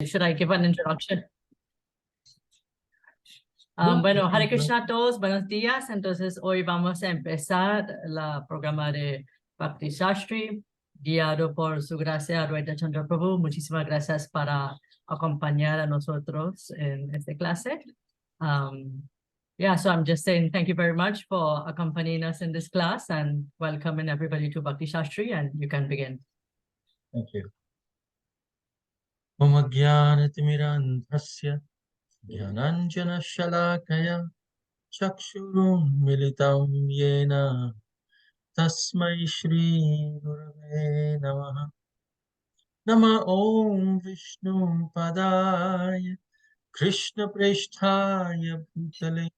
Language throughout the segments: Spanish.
Should I give an introduction? Bueno, Hare Krishna a todos, buenos días. Entonces, hoy vamos a empezar la programa de Bhakti Shastri, guiado por su gracia, Advaita Chandra Prabhu. Muchísimas gracias para acompañar a nosotros en esta clase. Yeah, so I'm just saying thank you very much for accompanying us in this class and welcoming everybody to Bhakti Shastri, and you can begin. Thank you. Om Jnanatimirandhasya Jnananjana Shalakaya Chakshurum Militam Yena Tasmai Shri Gurave Namaha. Nama Om Vishnu Padaya Krishna Presthaya Bhutale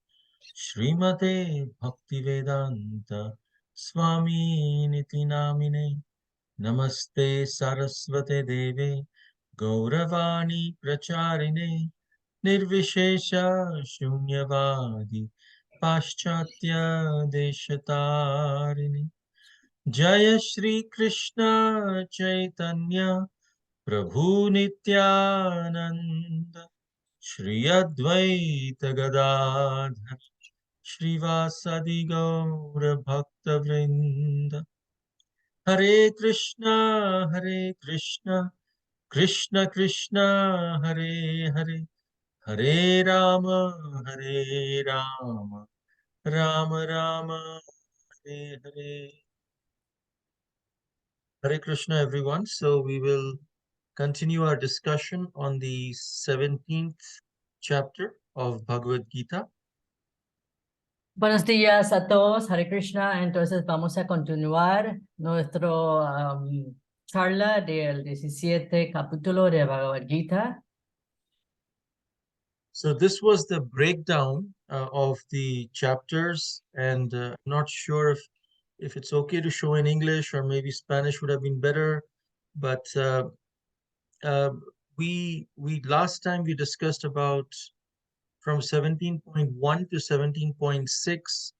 Srimate Bhaktivedanta Swami Niti Namine Namaste Saraswate Deve Gauravani Pracharine Nirvishesha Shunyavadi Paschatya Deshatarine Jaya Shri Krishna Chaitanya Prabhu Nityananda Shri Advaita Gadadhar Shrivasadi Gaura Bhakta Vrinda Hare Krishna Krishna Krishna Hare Hare Hare Rama Rama Rama Hare Hare. Hare Krishna everyone. So we will continue our discussion on the 17th chapter of Bhagavad Gita. Buenos días a todos, Hare Krishna. Entonces vamos a continuar nuestro charla del 17 capítulo de Bhagavad Gita. So this was the breakdown of the chapters, and I'm not sure if it's okay to show in English or maybe Spanish would have been better, but we last time we discussed about from 17.1 to 17.6,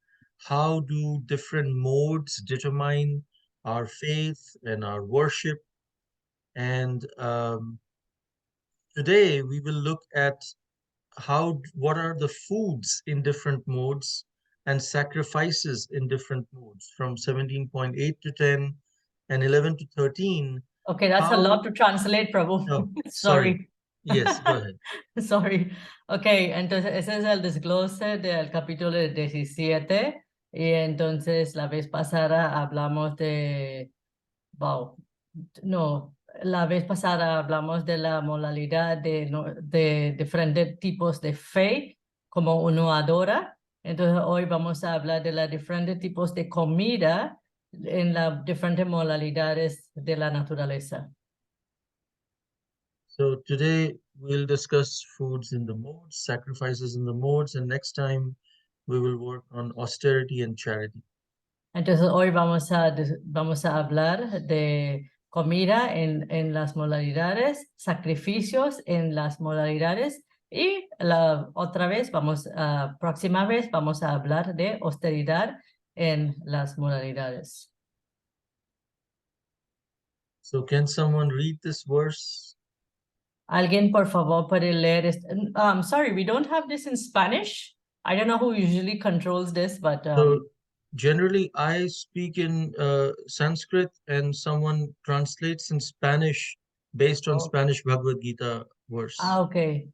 how do different modes determine our faith and our worship. And today we will look at what are the foods in different modes and sacrifices in different modes from 17.8 to 10 and 11 to 13. Okay, that's a lot to translate, Prabhu. No, Sorry. Yes, go ahead. Sorry. Okay, entonces ese es el desglose del capítulo 17 y entonces la vez pasada hablamos de... Wow. No, la vez pasada hablamos de la modalidad de diferentes tipos de fe, como uno adora. Entonces hoy vamos a hablar de los diferentes tipos de comida en las diferentes modalidades de la naturaleza. So today we'll discuss foods in the modes, sacrifices in the modes, and next time we will work on austerity and charity. Entonces hoy vamos a hablar de comida en las modalidades, sacrificios en las modalidades y la próxima vez vamos a hablar de austeridad en las modalidades. So can someone read this verse? Alguien por favor puede leer sorry, we don't have this in Spanish. I don't know who usually controls this, but so generally I speak in Sanskrit and someone translates in Spanish based on Spanish Bhagavad Gita verse. Okay.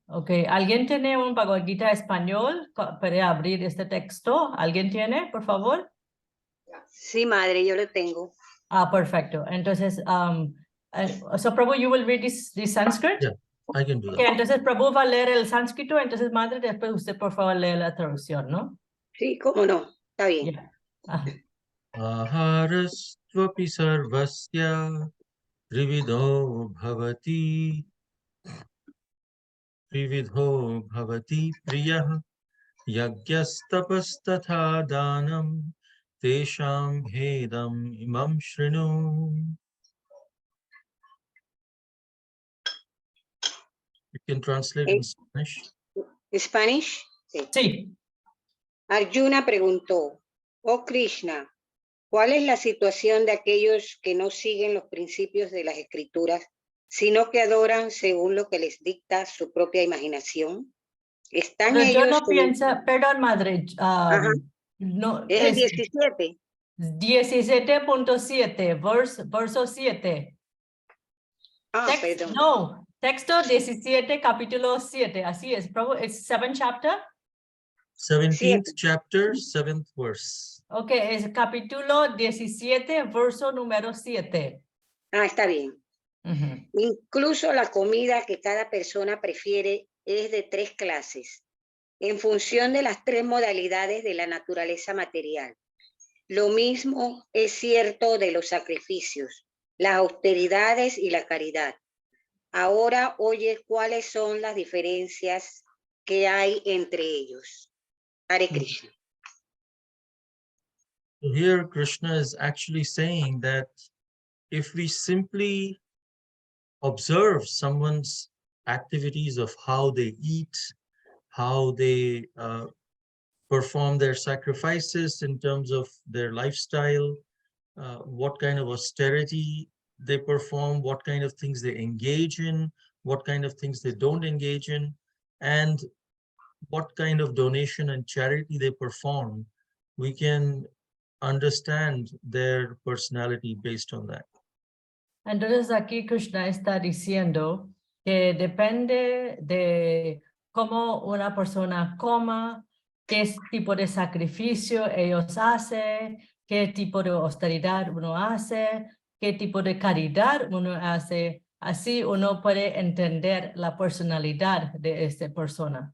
¿Alguien tiene un Bhagavad Gita español? ¿Puede abrir este texto? ¿Alguien tiene, por favor? Sí, madre, yo lo tengo. Perfecto. Entonces, so Prabhu, you will read this Sanskrit? Yeah, I can do that. Okay, entonces Prabhu va a leer el sánscrito, entonces madre, después usted por favor lee la traducción, ¿no? Sí, cómo no, está bien. Yeah. Aharastvapi sarvasya trividho bhavati priyah yagyastapastatha danam tesham bhedam imam shrinu. You can translate in Spanish. ¿Spanish? Sí. Sí. Arjuna preguntó, oh Krishna, ¿cuál es la situación de aquellos que no siguen los principios de las escrituras, sino que adoran según lo que les dicta su propia imaginación. Están Pero yo ellos no en- pienso, perdón, madre, Ajá, no, es el es 17. 17.7, verso 7. Perdón. No, texto 17, capítulo 7, así es, it's 7th chapter. 17th 7. chapter, 7th verse. Ok, es capítulo 17, verso número 7. Está bien. Ujú. Incluso la comida que cada persona prefiere es de 3 clases, en función de las 3 modalidades de la naturaleza material. Lo mismo es cierto de los sacrificios, las austeridades y la caridad. Ahora oye cuáles son las diferencias que hay entre ellos. Hare Krishna. So here Krishna is actually saying that if we simply observe someone's activities of how they eat, how they perform their sacrifices in terms of their lifestyle, what kind of austerity they perform, what kind of things they engage in, what kind of things they don't engage in, and what kind of donation and charity they perform, we can understand their personality based on that. Entonces aquí Krishna está diciendo que depende de cómo una persona coma, qué tipo de sacrificio ellos hacen, qué tipo de austeridad uno hace, qué tipo de caridad uno hace. Así uno puede entender la personalidad de esta persona.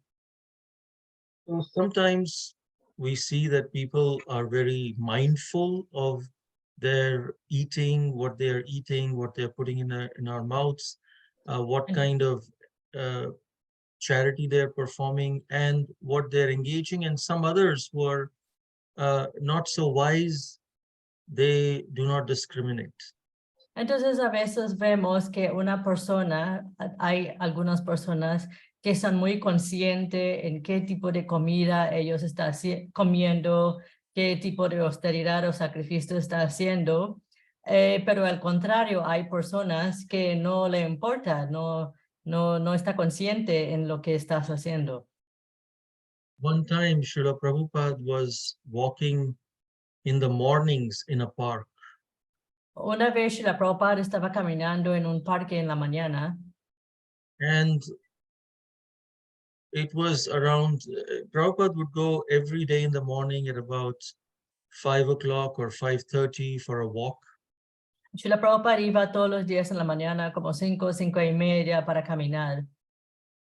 So sometimes we see that people are very mindful of their eating, what they're eating, what they're putting in our mouths, what kind of charity they're performing, and what they're engaging. And some others who are not so wise, they do not discriminate. Entonces a veces vemos que una persona, hay algunas personas que son muy conscientes en qué tipo de comida ellos están comiendo, qué tipo de austeridad o sacrificio está haciendo, pero al contrario, hay personas que no le importa, no está consciente en lo que estás haciendo. One time, Srila Prabhupada was walking in the mornings in a park. Una vez la Prabhupada estaba caminando en un parque en la mañana. And it was around, Prabhupada would go every day in the morning at about 5 o'clock or 5:30 for a walk. Srila Prabhupada iba todos los días en la mañana como 5:30 para caminar.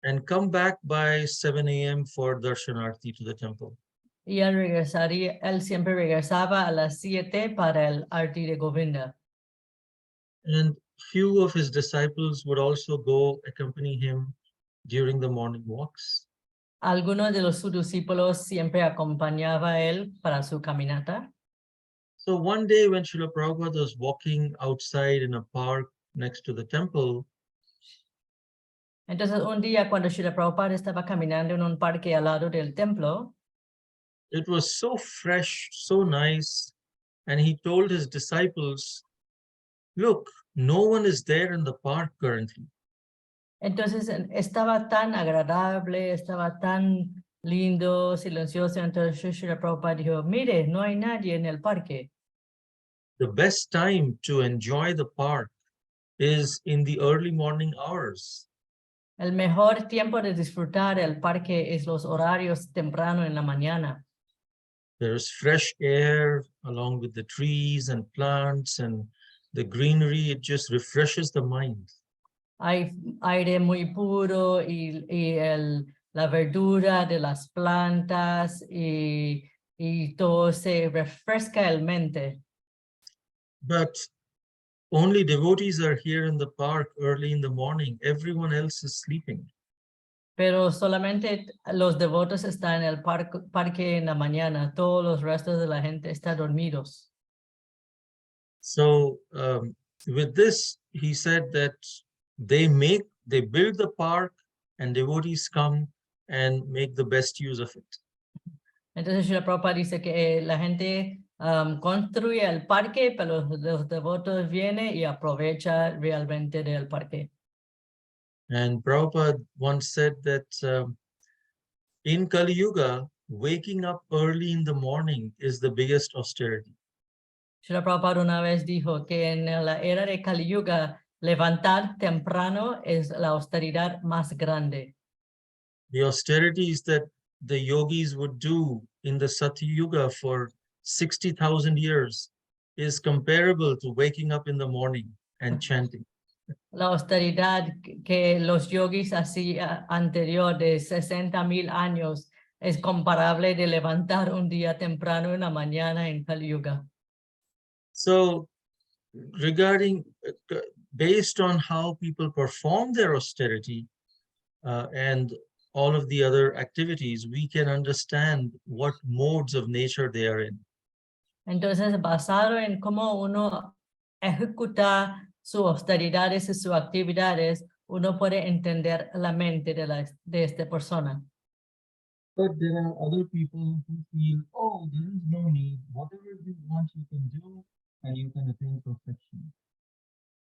And come back by 7 a.m. for darshanarti to the temple. Y él siempre regresaba a las 7 para el Arti de Govinda. And few of his disciples would also go accompany him during the morning walks. Algunos de sus discípulos siempre acompañaba a él para su caminata. So one day when Srila Prabhupada was walking outside in a park next to the temple, Entonces un día cuando Srila Prabhupada estaba caminando en un parque al lado del templo, it was so fresh, so nice. And he told his disciples, look, no one is there in the park currently. entonces estaba tan agradable, estaba tan lindo, silencioso. Entonces Srila Prabhupada dijo, mire, no hay nadie en el parque. The best time to enjoy the park is in the early morning hours. El mejor tiempo de disfrutar el parque es los horarios temprano en la mañana. There's fresh air along with the trees and plants and the greenery. It just refreshes the mind. Hay aire muy puro y la verdura de las plantas y todo se refresca el mente. But only devotees are here in the park early in the morning. Everyone else is sleeping. Pero solamente los devotos están en el parque en la mañana. Todos los restos de la gente están dormidos. So with this, he said that they build the park and devotees come and make the best use of it. Entonces Srila Prabhupada dice que la gente construye el parque, pero los devotos vienen y aprovechan realmente del parque. And Prabhupada once said that in Kali Yuga, waking up early in the morning is the biggest austerity. Srila Prabhupada una vez dijo que en la era de Kali Yuga, levantar temprano es la austeridad más grande. The austerities that the yogis would do in the Satya Yuga for 60,000 years is comparable to waking up in the morning and chanting. La austeridad que los yogis hacían anterior de 60,000 años es comparable de levantar un día temprano en la mañana en Kali Yuga. So regarding, based on how people perform their austerity and all of the other activities, we can understand what modes of nature they are in. Entonces, basado en cómo uno ejecuta sus austeridades y sus actividades, uno puede entender la mente de esta persona. But there are other people who feel, oh, there is no need. Whatever you want, you can do, and you can attain perfection.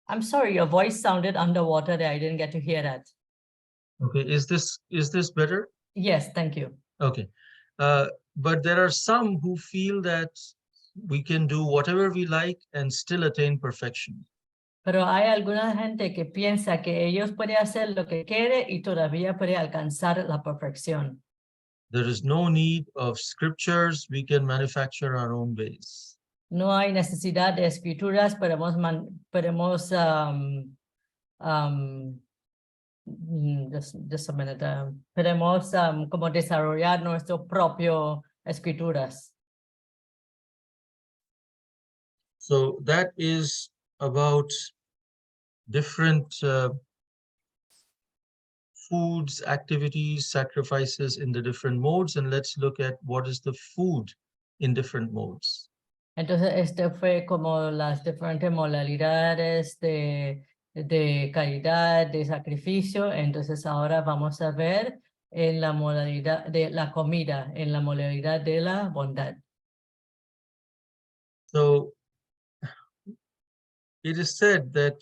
I'm sorry, your voice sounded underwater there. I didn't get to hear that. Okay, is this better? Yes, thank you. Okay, but there are some who feel that we can do whatever we like and still attain perfection. Pero hay alguna gente que piensa que ellos pueden hacer lo que quiere y todavía puede alcanzar la perfección. There is no need of scriptures. We can manufacture our own ways. No hay necesidad de escrituras, podemos just a minute, podemos como desarrollar nuestro propio escrituras. So that is about different foods, activities, sacrifices in the different modes, and let's look at what is the food in different modes. Entonces, este fue como las diferentes modalidades de caridad, de sacrificio. Entonces, ahora vamos a ver en la modalidad de la comida, en la modalidad de la bondad. So it is said that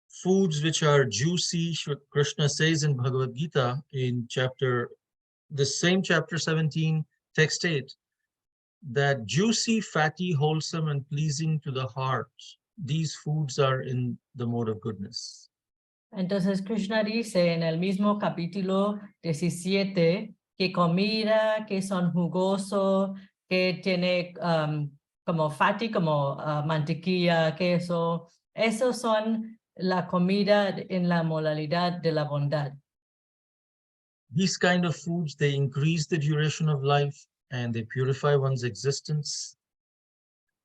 foods which are juicy, Krishna says in Bhagavad Gita in the same chapter 17, text 8, that juicy, fatty, wholesome, and pleasing to the heart, these foods are in the mode of goodness. Entonces, Krishna dice en el mismo capítulo 17 que comida que son jugosos, que tiene como fatty, como mantequilla, queso, esos son la comida en la modalidad de la bondad. These kind of foods, they increase the duration of life and they purify one's existence.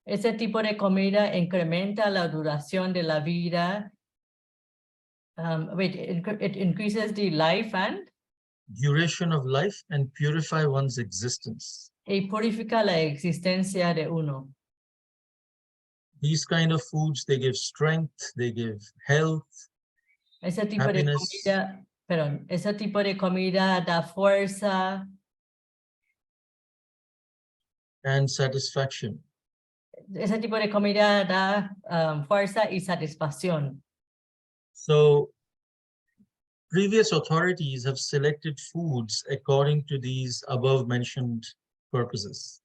Ese tipo de comida incrementa la duración de la vida. It increases the life and Duration of life and purify one's existence. Y purifica la existencia de uno. These kind of foods, they give strength, they give health, Ese tipo happiness. de comida, perdón, ese tipo de comida da fuerza. And satisfaction. Ese tipo de comida da fuerza y satisfacción. So previous authorities have selected foods according to these above mentioned purposes.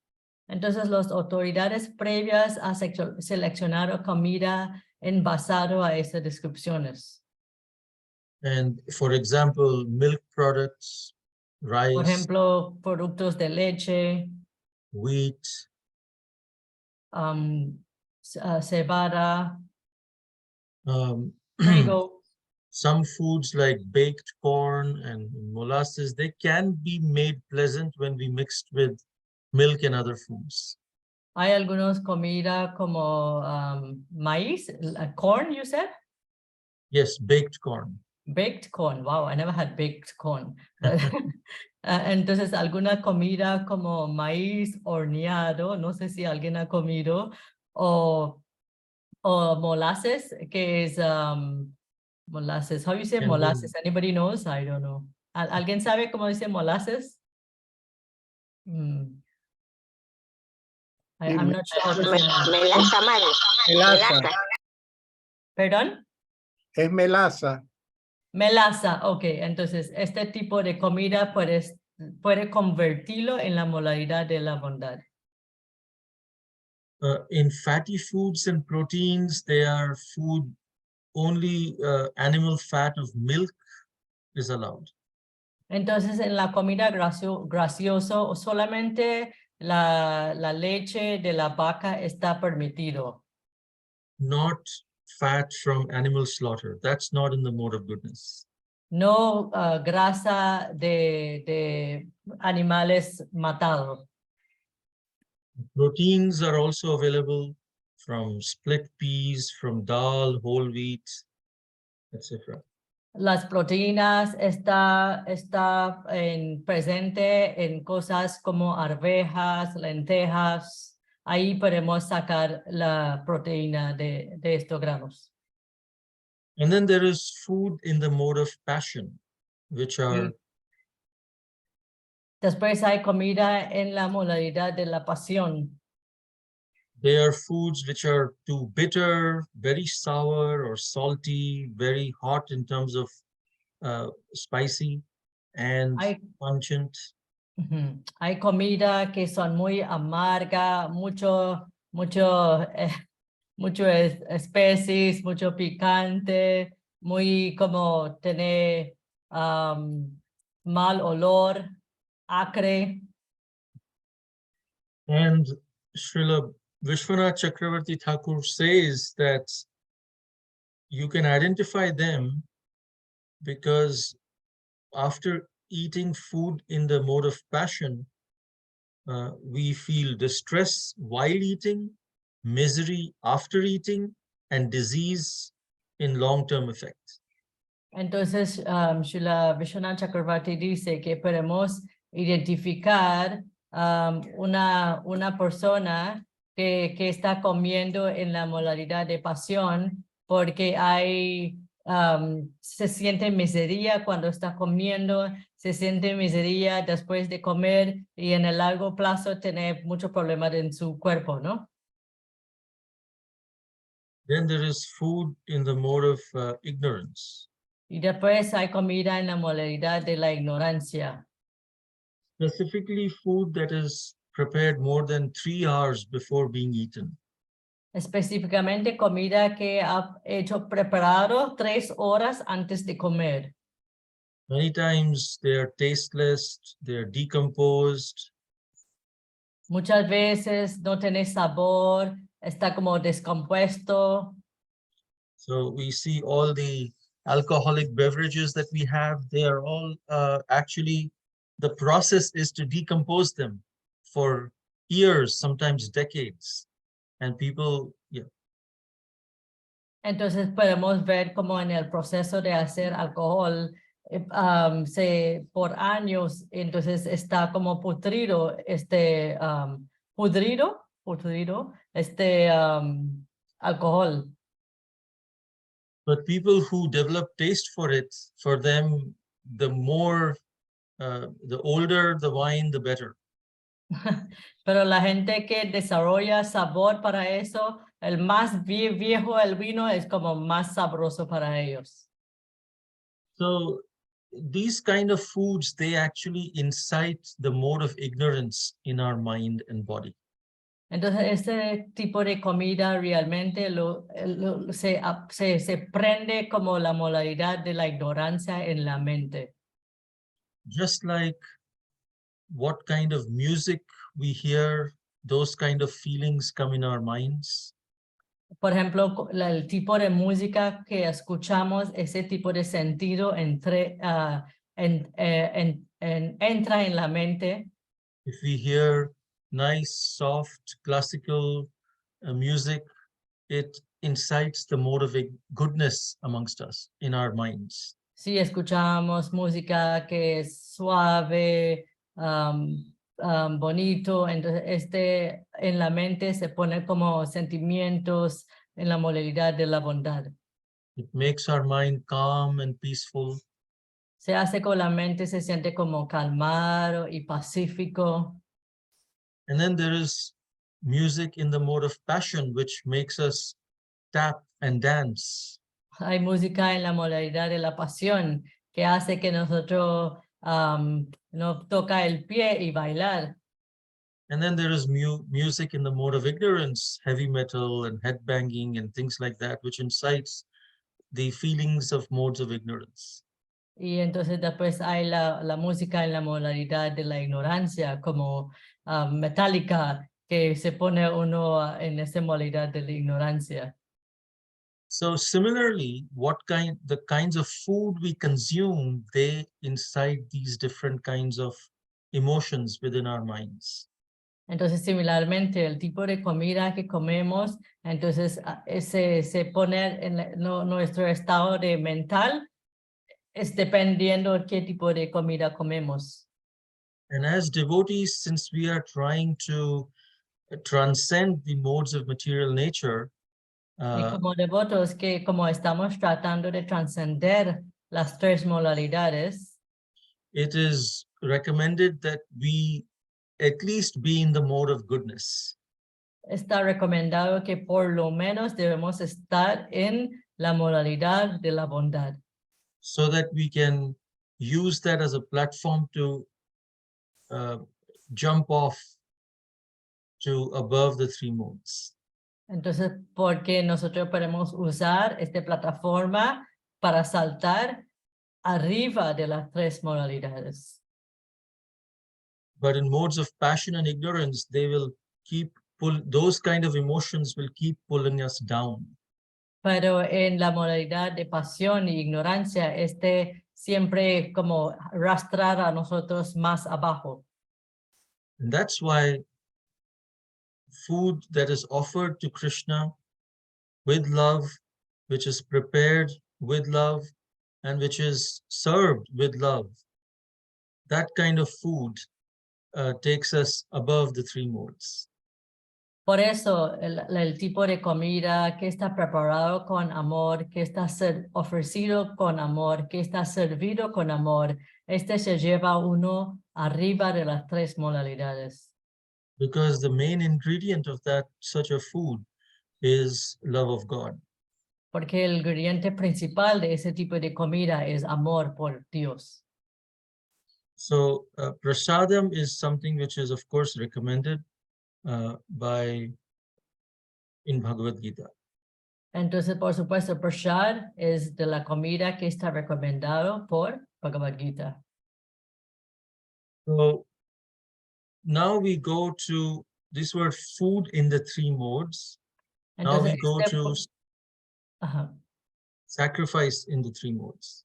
Entonces, las autoridades previas han seleccionado comida en basado a esas descripciones. And for example, milk products, rice, Por ejemplo, productos de leche, wheat, cebada, some foods like baked corn and molasses, they can be made pleasant when we mixed with milk and other foods. Hay algunos comida como maíz, corn, you said? Yes, baked corn. Baked corn. Wow, I never had baked corn. Entonces, alguna comida como maíz horneado, no sé si alguien ha comido, o molasses, que es molasses. How you say molasses? Anybody knows? I don't know. ¿Alguien sabe cómo dice molasses? I'm not sure how to say Melaza, madre. Melaza. ¿Perdón? Es melaza. Melaza, ok, entonces este tipo de comida puede convertirlo en la modalidad de la bondad. In fatty foods and proteins, they are food, only animal fat of milk is allowed. Entonces en la comida gracioso solamente la leche de la vaca está permitido. Not fat from animal slaughter. That's not in the mode of goodness. No grasa de animales matados. Proteins are also available from split peas, from dal, whole wheat, etc. Las proteínas está presente en cosas como arvejas, lentejas. Ahí podemos sacar la proteína de estos granos. And then there is food in the mode of passion, which are Después hay comida en la modalidad de la pasión. they are foods which are too bitter, very sour or salty, very hot in terms of spicy and pungent. Hay comida que son muy amarga, mucho especies, mucho picante, muy como tener mal olor, acre. And Srila Vishwanath Chakravarti Thakur says that you can identify them because after eating food in the mode of passion, we feel distress while eating, misery after eating, and disease in long-term effect. Entonces, Srila Vishwanath Chakravarti dice que podemos identificar una persona que está comiendo en la modalidad de pasión porque se siente miseria cuando está comiendo, se siente miseria después de comer y en el largo plazo tiene muchos problemas en su cuerpo, ¿no? Then there is food in the mode of ignorance. Y después hay comida en la modalidad de la ignorancia. Specifically food that is prepared more than 3 hours before being eaten. Específicamente comida que ha preparado 3 horas antes de comer. Many times they are tasteless, they are decomposed. Muchas veces no tiene sabor, está como descompuesto. So we see all the alcoholic beverages that we have, they are all actually, the process is to decompose them for years, sometimes decades. And people, yeah. Entonces podemos ver como en el proceso de hacer alcohol por años, entonces está como pudrido, alcohol. But people who develop taste for it, for them, the more, the older the wine, the better. Pero la gente que desarrolla sabor para eso, el más viejo el vino es como más sabroso para ellos. So these kind of foods, they actually incite the mode of ignorance in our mind and body. Entonces, este tipo de comida realmente se prende como la modalidad de la ignorancia en la mente. Just like what kind of music we hear, those kind of feelings come in our minds. Por ejemplo, el tipo de música que escuchamos, ese tipo de sentido entra en la mente. If we hear nice, soft, classical music, it incites the mode of goodness amongst us in our minds. Si escuchamos música que es suave, bonito, entonces en la mente se pone como sentimientos en la modalidad de la bondad. It makes our mind calm and peaceful. Se hace con la mente, se siente como calmado y pacífico. And then there is music in the mode of passion, which makes us tap and dance. hay música en la modalidad de la pasión que hace que nosotros nos toca el pie y bailar. And then there is music in the mode of ignorance, heavy metal and headbanging and things like that, which incites the feelings of modes of ignorance. Y entonces después hay la música en la modalidad de la ignorancia, como metálica, que se pone uno en esa modalidad de la ignorancia. So similarly, the kinds of food we consume, they incite these different kinds of emotions within our minds. Entonces, similarmente, el tipo de comida que comemos, entonces se pone en nuestro estado de mental, es dependiendo de qué tipo de comida comemos. And as devotees, since we are trying to transcend the modes of material nature, Y como devotos, que como estamos tratando de trascender las tres modalidades, it is recommended that we at least be in the mode of goodness. está recomendado que por lo menos debemos estar en la modalidad de la bondad, So that we can use that as a platform to jump off to above the three modes. entonces porque nosotros podemos usar esta plataforma para saltar arriba de las tres modalidades. But in modes of passion and ignorance, they will those kind of emotions will keep pulling us down. Pero en la modalidad de pasión y ignorancia, siempre como arrastrar a nosotros más abajo. And that's why food that is offered to Krishna with love, which is prepared with love, and which is served with love, that kind of food takes us above the three modes. Por eso el tipo de comida que está preparado con amor, que está ofrecido con amor, que está servido con amor, se lleva uno arriba de las tres modalidades. Because the main ingredient of such a food is love of God. Porque el ingrediente principal de ese tipo de comida es amor por Dios. So prasadam is something which is of course recommended in Bhagavad Gita. Entonces, por supuesto, prasad es de la comida que está recomendado por Bhagavad Gita. So now we go to, these were food in the three modes. Now we go to sacrifice in the three modes.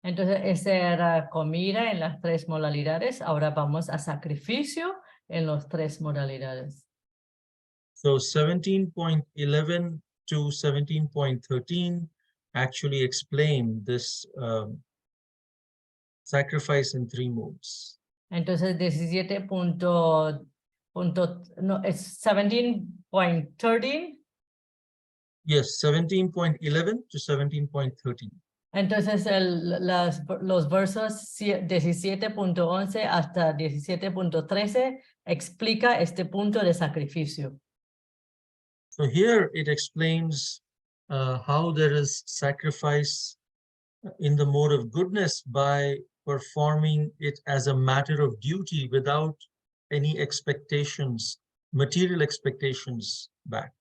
Entonces, esa era comida en las tres modalidades. Ahora vamos a sacrificio en las tres modalidades. So 17.11 to 17.13 actually explain this sacrifice in three modes. Entonces, 17.13. Yes, 17.11 to 17.13. Entonces, los versos 17.11 hasta 17.13 explica este punto de sacrificio. So here it explains how there is sacrifice in the mode of goodness by performing it as a matter of duty without any expectations, material expectations back.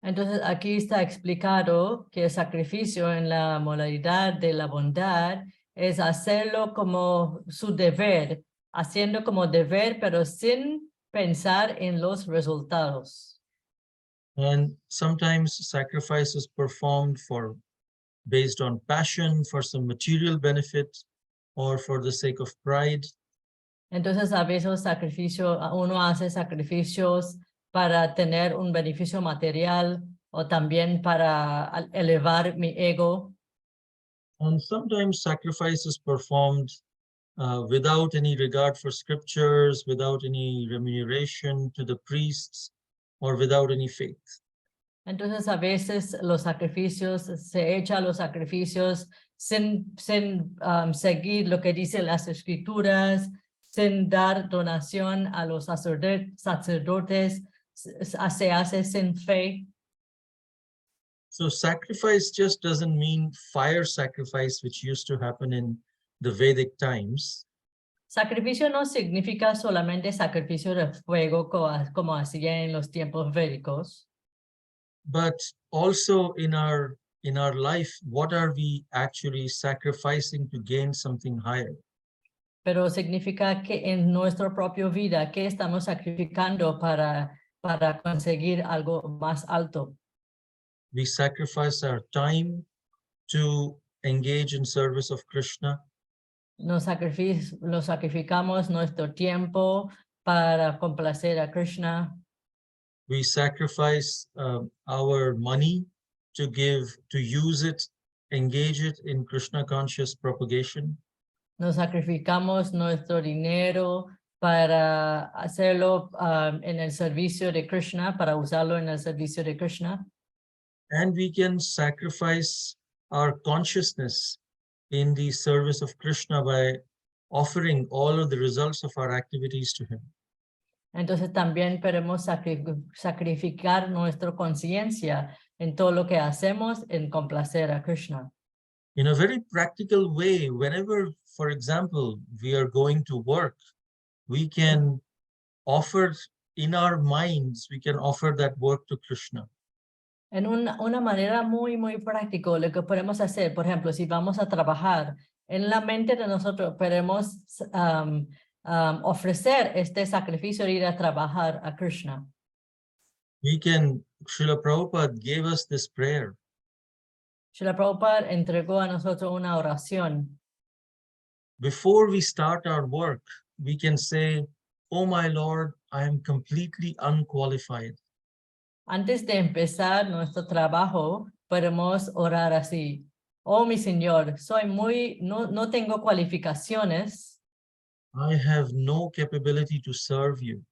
Entonces aquí está explicado que el sacrificio en la modalidad de la bondad es hacerlo como su deber, haciendo como deber, pero sin pensar en los resultados. And sometimes sacrifice is performed based on passion, for some material benefit, or for the sake of pride. Entonces a veces uno hace sacrificios para tener un beneficio material o también para elevar mi ego. And sometimes sacrifice is performed without any regard for scriptures, without any remuneration to the priests, or without any faith. Entonces a veces se echan los sacrificios sin seguir lo que dicen las escrituras, sin dar donación a los sacerdotes, se hace sin fe. So sacrifice just doesn't mean fire sacrifice, which used to happen in the Vedic times. Sacrificio no significa solamente sacrificio de fuego como hacía en los tiempos védicos, But also in our life, what are we actually sacrificing to gain something higher? pero significa que en nuestra propia vida, ¿qué estamos sacrificando para conseguir algo más alto? We sacrifice our time to engage in service of Krishna. Nos sacrificamos nuestro tiempo para complacer a Krishna. We sacrifice our money to use it, engage it in Krishna conscious propagation. Nos sacrificamos nuestro dinero para hacerlo en el servicio de Krishna, para usarlo en el servicio de Krishna. And we can sacrifice our consciousness in the service of Krishna by offering all of the results of our activities to him. Entonces también podemos sacrificar nuestra conciencia en todo lo que hacemos en complacer a Krishna. In a very practical way, whenever, for example, we are going to work, we can offer in our minds, we can offer that work to Krishna. En una manera muy práctica, lo que podemos hacer, por ejemplo, si vamos a trabajar, en la mente de nosotros podemos ofrecer este sacrificio de ir a trabajar a Krishna. Srila Prabhupada gave us this prayer. Srila Prabhupada entregó a nosotros una oración. Before we start our work, we can say, "Oh my Lord, I am completely unqualified. Antes de empezar nuestro trabajo, podemos orar así. Oh, mi Señor, no tengo cualificaciones. I have no capability to serve you.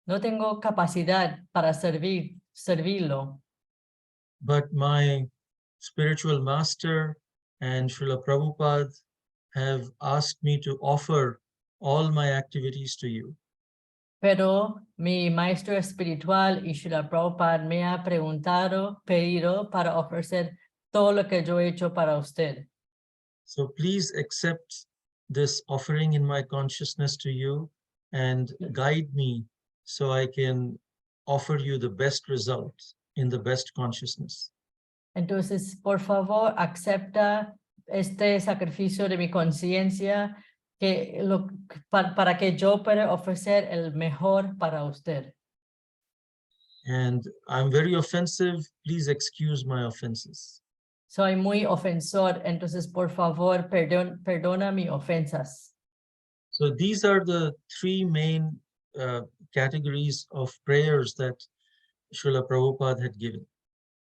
No tengo capacidad para servirlo. But my spiritual master and Srila Prabhupada have asked me to offer all my activities to you. Pero mi maestro espiritual y Srila Prabhupada me ha pedido para ofrecer todo lo que yo he hecho para usted. So please accept this offering in my consciousness to you and guide me so I can offer you the best result in the best consciousness. Entonces, por favor, acepta este sacrificio de mi conciencia para que yo pueda ofrecer el mejor para usted. And I'm very offensive. Please excuse my offenses. Soy muy ofensor, entonces por favor perdona mis ofensas. So these are the three main categories of prayers that Srila Prabhupada had given.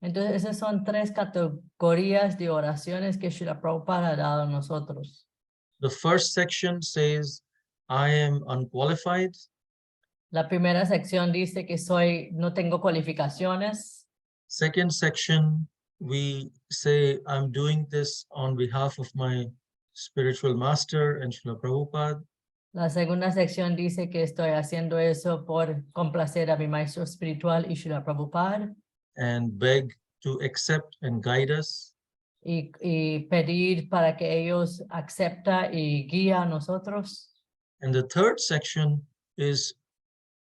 Entonces esas son tres categorías de oraciones que Srila Prabhupada ha dado a nosotros. The first section says, I am unqualified. La primera sección dice que no tengo cualificaciones. Second section, we say, I'm doing this on behalf of my spiritual master and Srila Prabhupada. La segunda sección dice que estoy haciendo eso por complacer a mi maestro espiritual y Srila Prabhupada. And beg to accept and guide us. Y pedir para que ellos acepten y guíen a nosotros. And the third section is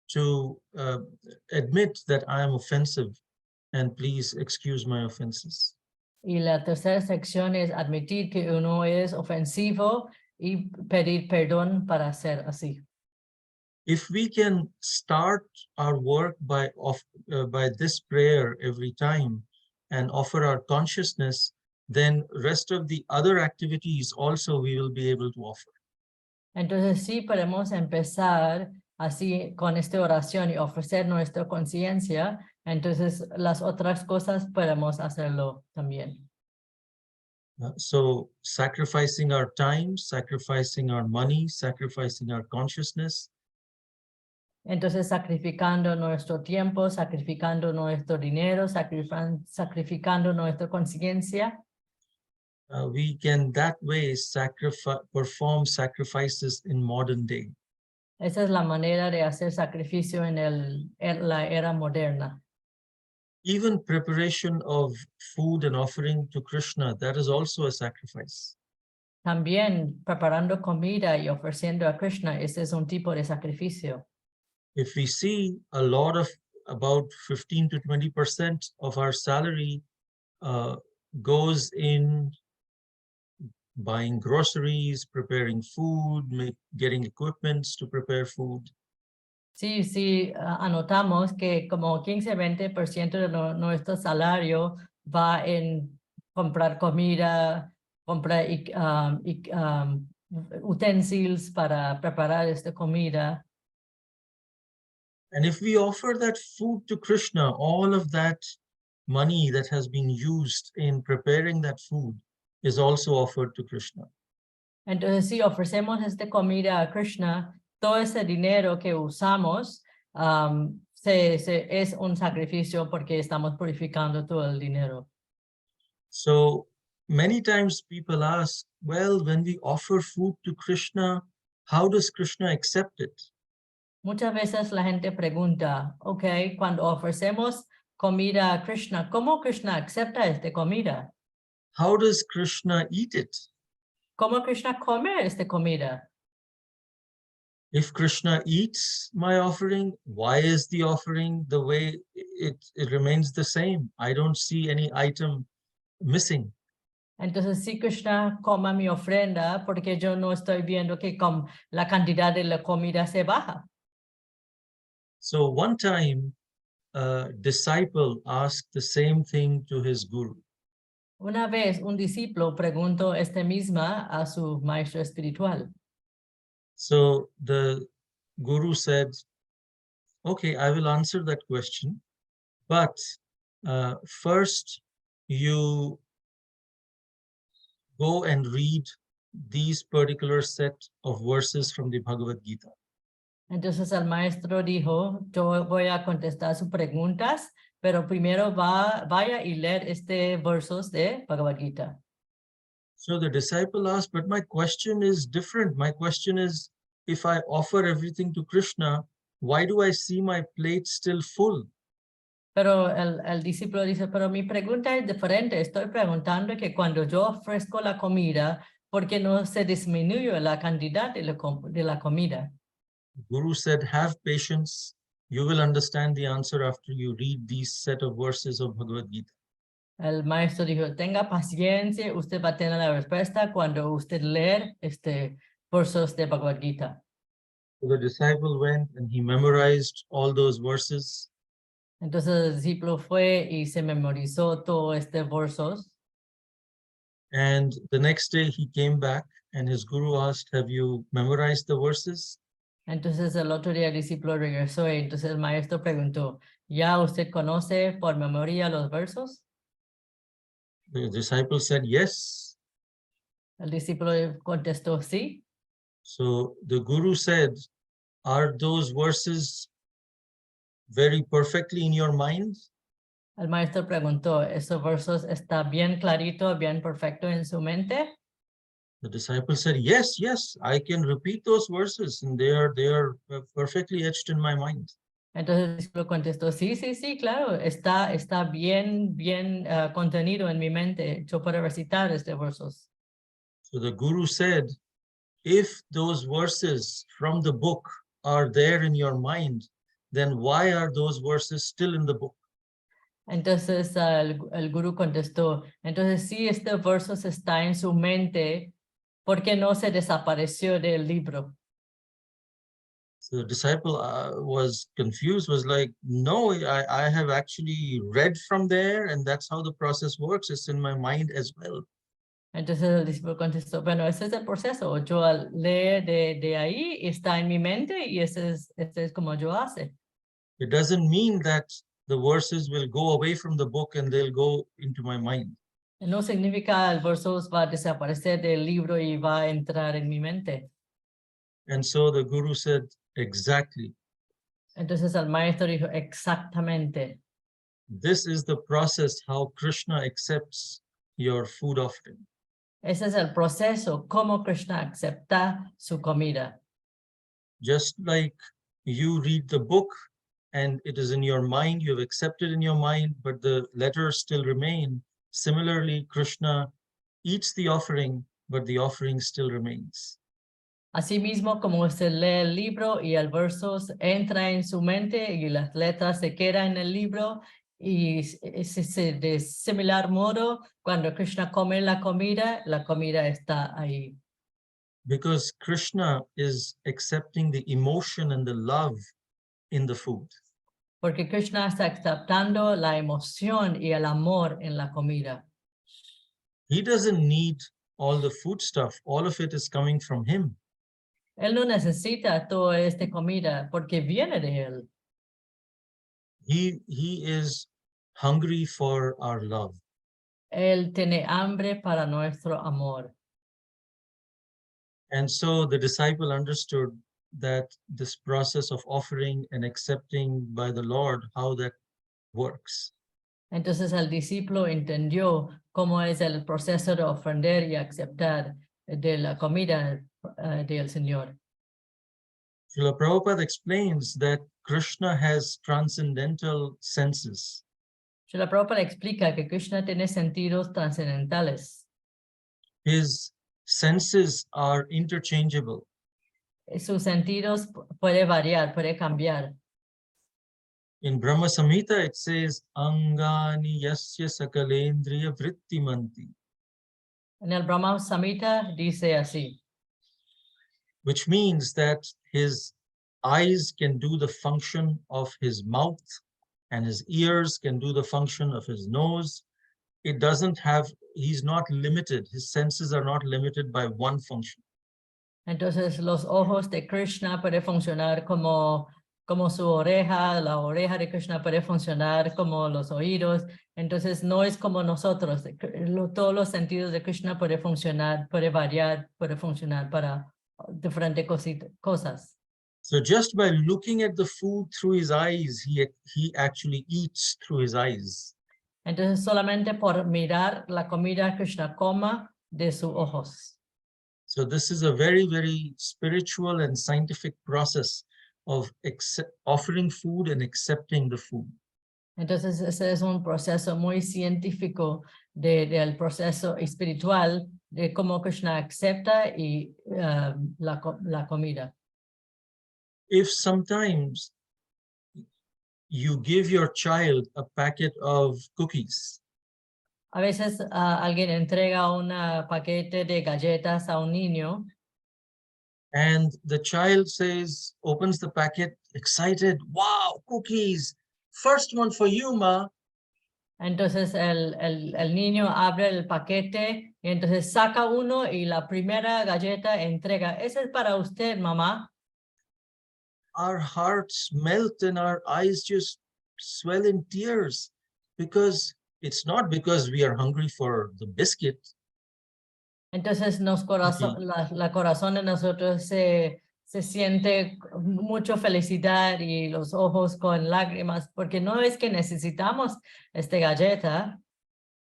to admit that I am offensive and please excuse my offenses. Y la tercera sección es admitir que uno es ofensivo y pedir perdón para ser así. If we can start our work by this prayer every time and offer our consciousness, then rest of the other activities also we will be able to offer. Entonces sí podemos empezar así con esta oración y ofrecer nuestra conciencia, entonces las otras cosas podemos hacerlo también. So sacrificing our time, sacrificing our money, sacrificing our consciousness. Entonces sacrificando nuestro tiempo, sacrificando nuestro dinero, sacrificando nuestra conciencia. We can that way perform sacrifices in modern day. Esa es la manera de hacer sacrificio en la era moderna. Even preparation of food and offering to Krishna, that is also a sacrifice. También preparando comida y ofreciendo a Krishna, ese es un tipo de sacrificio. If we see a lot of about 15 to 20% of our salary goes in buying groceries, preparing food, getting equipments to prepare food. Sí, sí, anotamos que como 15-20% de nuestro salario va en comprar comida, comprar utensils para preparar esta comida. And if we offer that food to Krishna, all of that money that has been used in preparing that food is also offered to Krishna. Entonces, si ofrecemos esta comida a Krishna, todo ese dinero que usamos es un sacrificio porque estamos purificando todo el dinero. So many times people ask, well, when we offer food to Krishna, how does Krishna accept it? Muchas veces la gente pregunta, ok, cuando ofrecemos comida a Krishna, ¿cómo Krishna acepta esta comida? How does Krishna eat it? ¿Cómo Krishna come esta comida? If Krishna eats my offering, why is the offering the way it remains the same? I don't see any item missing. Entonces, si Krishna coma mi ofrenda, porque yo no estoy viendo que la cantidad de la comida se baja. So one time, a disciple asked the same thing to his guru. Una vez un discípulo preguntó esta misma a su maestro espiritual. So the guru said, okay, I will answer that question, but first you go and read these particular set of verses from the Bhagavad Gita. Entonces el maestro dijo, yo voy a contestar sus preguntas, pero primero vaya y leer versos de Bhagavad Gita. So the disciple asked, but my question is different. My question is, if I offer everything to Krishna, why do I see my plate still full? Pero el discípulo dice, pero mi pregunta es diferente. Estoy preguntando que cuando yo ofrezco la comida, ¿por qué no se disminuye la cantidad de la comida? Guru said, have patience. You will understand the answer after you read these set of verses of Bhagavad Gita. El maestro dijo, tenga paciencia, usted va a tener la respuesta cuando usted lee versos de Bhagavad Gita. So the disciple went and he memorized all those verses. Entonces el discípulo fue y se memorizó todos versos. And the next day he came back and his guru asked, have you memorized the verses? Entonces el otro día el discípulo regresó y entonces el maestro preguntó, ¿ya usted conoce por memoria los versos? The disciple said, yes. El discípulo contestó, sí. So the guru said, are those verses very perfectly in your mind? El maestro preguntó, ¿esos versos está bien clarito, bien perfecto en su mente? The disciple said, yes, yes, I can repeat those verses and they are perfectly etched in my mind. Entonces el discípulo contestó, sí, sí, sí, claro, está bien contenido en mi mente. Yo puedo recitar estos versos. So the guru said, if those verses from the book are there in your mind, then why are those verses still in the book? Entonces el gurú contestó, entonces si este verso está en su mente, ¿por qué no se desapareció del libro? So the disciple was confused, was like, no, I have actually read from there and that's how the process works. It's in my mind as well. Entonces el discípulo contestó, bueno, ese es el proceso. Yo al leer de ahí está en mi mente y ese es como yo hace. It doesn't mean that the verses will go away from the book and they'll go into my mind. No significa el verso va a desaparecer del libro y va a entrar en mi mente. And so the guru said, exactly. Entonces el maestro dijo, exactamente. This is the process how Krishna accepts your food offering. Ese es el proceso, cómo Krishna acepta su comida. Just like you read the book and it is in your mind, you have accepted in your mind, but the letters still remain. Similarly, Krishna eats the offering, but the offering still remains. Asimismo, como se lee el libro y el verso entra en su mente y las letras se quedan en el libro, y de similar modo, cuando Krishna come la comida está ahí. Because Krishna is accepting the emotion and the love in the food. Porque Krishna está aceptando la emoción y el amor en la comida. He doesn't need all the food stuff. All of it is coming from him. Él no necesita toda esta comida porque viene de él. He is hungry for our love. Él tiene hambre para nuestro amor. And so the disciple understood that this process of offering and accepting by the Lord, how that works. Entonces el discípulo entendió cómo es el proceso de ofrendar y aceptar de la comida del Señor. Srila Prabhupada explains that Krishna has transcendental senses. Srila Prabhupada explica que Krishna tiene sentidos trascendentales. His senses are interchangeable. Sus sentidos puede variar, puede cambiar. In Brahma Samhita, it says, Angani yasya sakalendriya vrittimanti, En el Brahma Samhita dice así, which means that his eyes can do the function of his mouth and his ears can do the function of his nose. It doesn't have, he's not limited. His senses are not limited by one function. entonces los ojos de Krishna puede funcionar como su oreja, la oreja de Krishna puede funcionar como los oídos, entonces no es como nosotros, todos los sentidos de Krishna puede funcionar, puede variar, puede funcionar para diferentes cosas. So just by looking at the food through his eyes, he actually eats through his eyes. Entonces solamente por mirar la comida Krishna coma de sus ojos. So this is a very, very spiritual and scientific process of offering food and accepting the food. Entonces ese es un proceso muy científico del proceso espiritual de cómo Krishna acepta y la comida. If sometimes you give your child a packet of cookies, A veces alguien entrega un paquete de galletas a un niño and the child says, opens the packet, excited, wow, cookies, first one for you, ma. entonces el niño abre el paquete y entonces saca uno y la primera galleta entrega. Ese es para usted, mamá. Our hearts melt and our eyes just swell in tears because it's not because we are hungry for the biscuit. Entonces la corazón de nosotros se siente mucho felicidad y los ojos con lágrimas, porque no es que necesitamos esta galleta.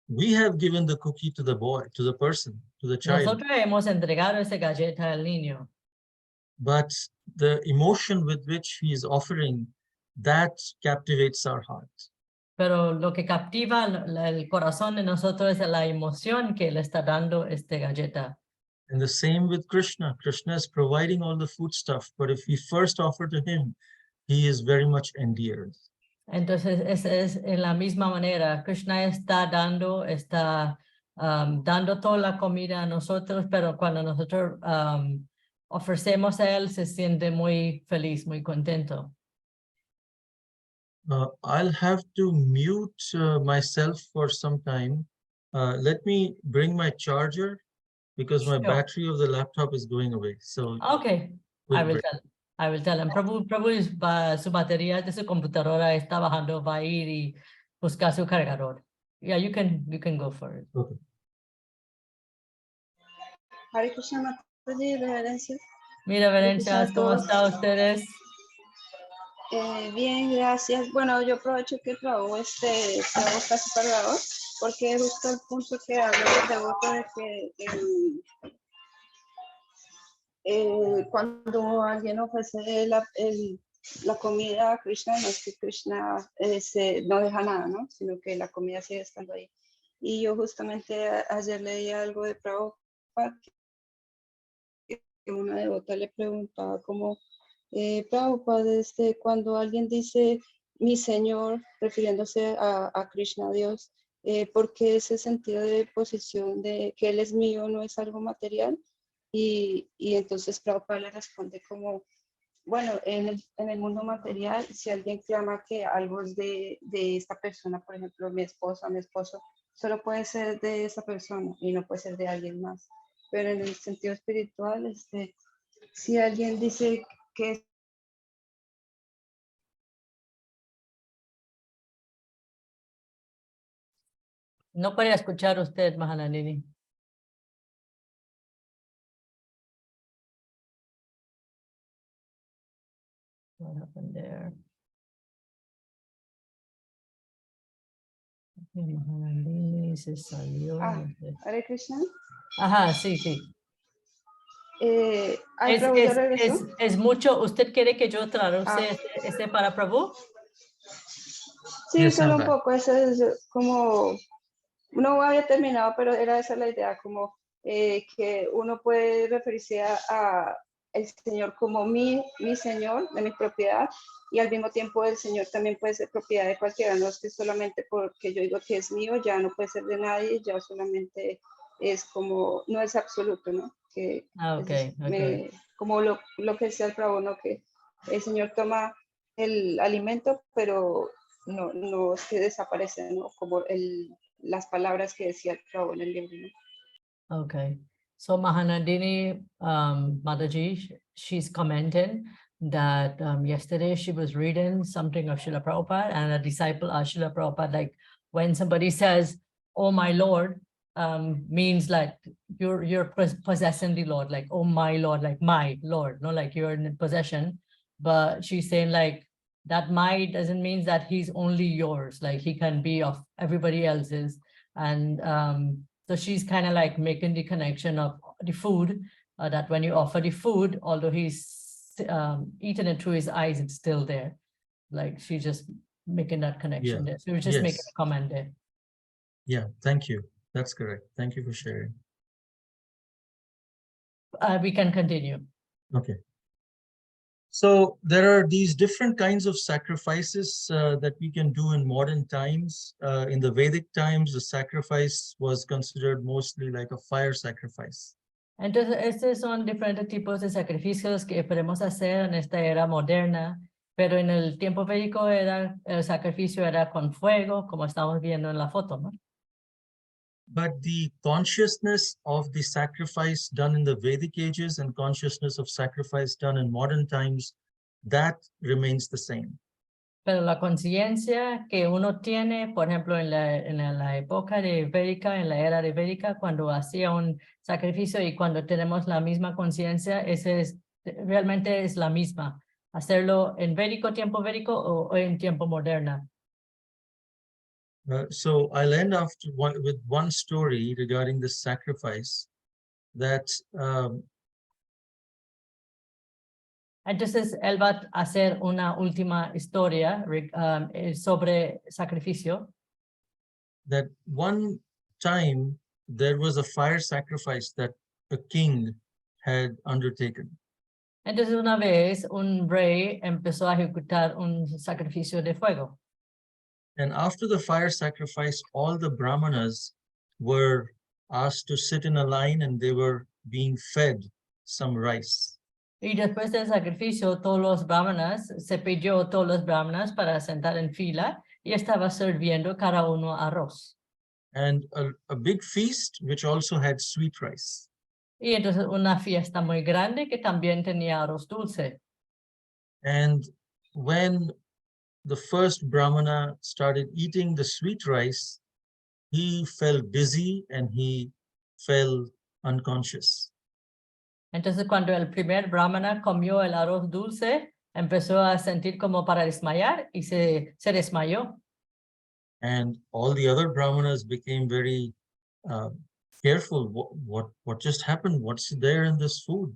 We have given the cookie to the boy, to the person, to the child. Nosotros hemos entregado esa galleta al niño. But the emotion with which he is offering, that captivates our heart. Pero lo que captiva el corazón de nosotros es la emoción que le está dando esta galleta. And the same with Krishna. Krishna is providing all the food stuff, but if we first offer to him, he is very much endeared. Entonces, es en la misma manera. Krishna está dando toda la comida a nosotros, pero cuando nosotros ofrecemos a él, se siente muy feliz, muy contento. I'll have to mute myself for some time. Let me bring my charger because my Sure. battery of the laptop is going away. So Okay, I will tell him. Prabhu, su batería de su computadora está bajando, va a ir y buscar su cargador. Yeah, you can go for it. Okay. Hare Krishna, Mataji, reverencias. Mira, reverencias, ¿cómo están ustedes? Bien, gracias. Bueno, yo aprovecho que Prabhu tengo casi cargador, porque justo el punto que hablo del devoto de que cuando alguien ofrece la comida a Krishna, no es que Krishna no deja nada, ¿no? Sino que la comida sigue estando ahí. Y yo justamente ayer leí algo de Prabhupada, que una devota le preguntaba como, Prabhupada, cuando alguien dice mi Señor, refiriéndose a Krishna, Dios, ¿por qué ese sentido de posición de que Él es mío no es algo material? Y entonces Prabhupada le responde como, bueno, en el mundo material, si alguien clama que algo es de esta persona, por ejemplo, mi esposa, mi esposo, solo puede ser de esa persona y no puede ser de alguien más. Pero en el sentido espiritual, si alguien dice que No podía escuchar usted, Mahalanini. What happened there? Mahalanini se salió. No sé. Hare Krishna, Ajá, sí, sí. Prabhu ya regresó. Es mucho. ¿Usted quiere que yo traduzca Ah. este para Prabhu? Sí, Yes, solo I'm un back. poco, eso es como, no había terminado, pero era esa la idea, como que uno puede referirse a el Señor como mi Señor, de mi propiedad, y al mismo tiempo el Señor también puede ser propiedad de cualquiera, no es que solamente porque yo digo que es mío, ya no puede ser de nadie, ya solamente es como, no es absoluto, ¿no? Que Okay, okay. como lo que decía el Prabhu, ¿no? Que el Señor toma el alimento, pero no es que desaparece, ¿no? Como las palabras que decía el Prabhu en el libro, ¿no? Okay. So Mahanandini Mataji, she's commenting that yesterday she was reading something of Srila Prabhupada, and a disciple asked Srila Prabhupada, like, when somebody says, "Oh my Lord," means like you're possessing the Lord, like, "Oh my Lord," like my Lord, no, like you're in possession. But she's saying like that my doesn't mean that he's only yours, like he can be of everybody else's. And so she's kind of like making the connection of the food, that when you offer the food, although he's eating it through his eyes, it's still there. Like she's just making that connection there. So we're just making a comment there. Yeah, thank you. That's correct. Thank you for sharing. We can continue. Okay. So there are these different kinds of sacrifices that we can do in modern times. In the Vedic times, the sacrifice was considered mostly like a fire sacrifice. Entonces, estos son diferentes tipos de sacrificios que podemos hacer en esta era moderna, pero en el tiempo védico el sacrificio era con fuego, como estamos viendo en la foto, ¿no? But the consciousness of the sacrifice done in the Vedic ages and consciousness of sacrifice done in modern times, that remains the same. Pero la conciencia que uno tiene, por ejemplo, en la época de Védica, en la era de Védica, cuando hacía un sacrificio y cuando tenemos la misma conciencia, realmente es la misma. Hacerlo en védico, tiempo védico o en tiempo moderna. So I'll end with one story regarding this sacrifice that Entonces, él va a hacer una última historia sobre sacrificio. That one time there was a fire sacrifice that a king had undertaken. Entonces, una vez un rey empezó a ejecutar un sacrificio de fuego. And after the fire sacrifice, all the brahmanas were asked to sit in a line and they were being fed some rice. Y después del sacrificio, todos los brahmanas, se pidió todos los brahmanas para sentar en fila y estaba sirviendo cada uno arroz. And a big feast which also had sweet rice. Y entonces una fiesta muy grande que también tenía arroz dulce. And when the first brahmana started eating the sweet rice, he felt dizzy and he fell unconscious. Entonces cuando el primer brahmana comió el arroz dulce, empezó a sentir como para desmayar y se desmayó. And all the other brahmanas became very careful. What just happened? What's there in this food?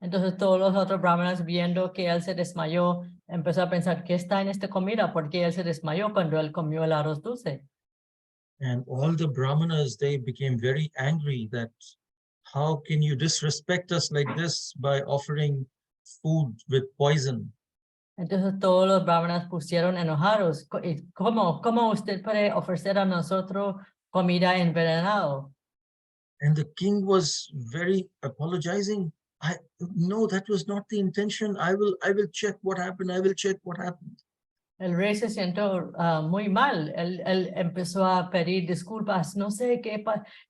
Entonces todos los otros brahmanas, viendo que él se desmayó, empezó a pensar, ¿qué está en esta comida? ¿Por qué él se desmayó cuando él comió el arroz dulce? And all the brahmanas, they became very angry that how can you disrespect us like this by offering food with poison? Entonces todos los brahmanas pusieron enojados. ¿Cómo usted puede ofrecer a nosotros comida envenenada? And the king was very apologizing. No, that was not the intention. I will check what happened. I will check what happened. El rey se sintió muy mal. Él empezó a pedir disculpas. No sé qué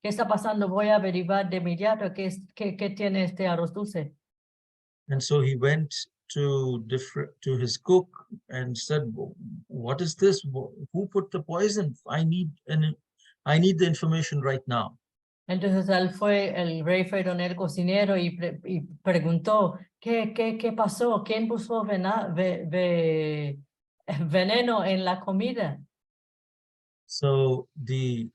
está pasando. Voy a averiguar de inmediato qué tiene este arroz dulce. And so he went to his cook and said, what is this? Who put the poison? I need the information right now. Entonces el rey fue donde el cocinero y preguntó, ¿qué pasó? ¿Quién puso veneno en la comida? So the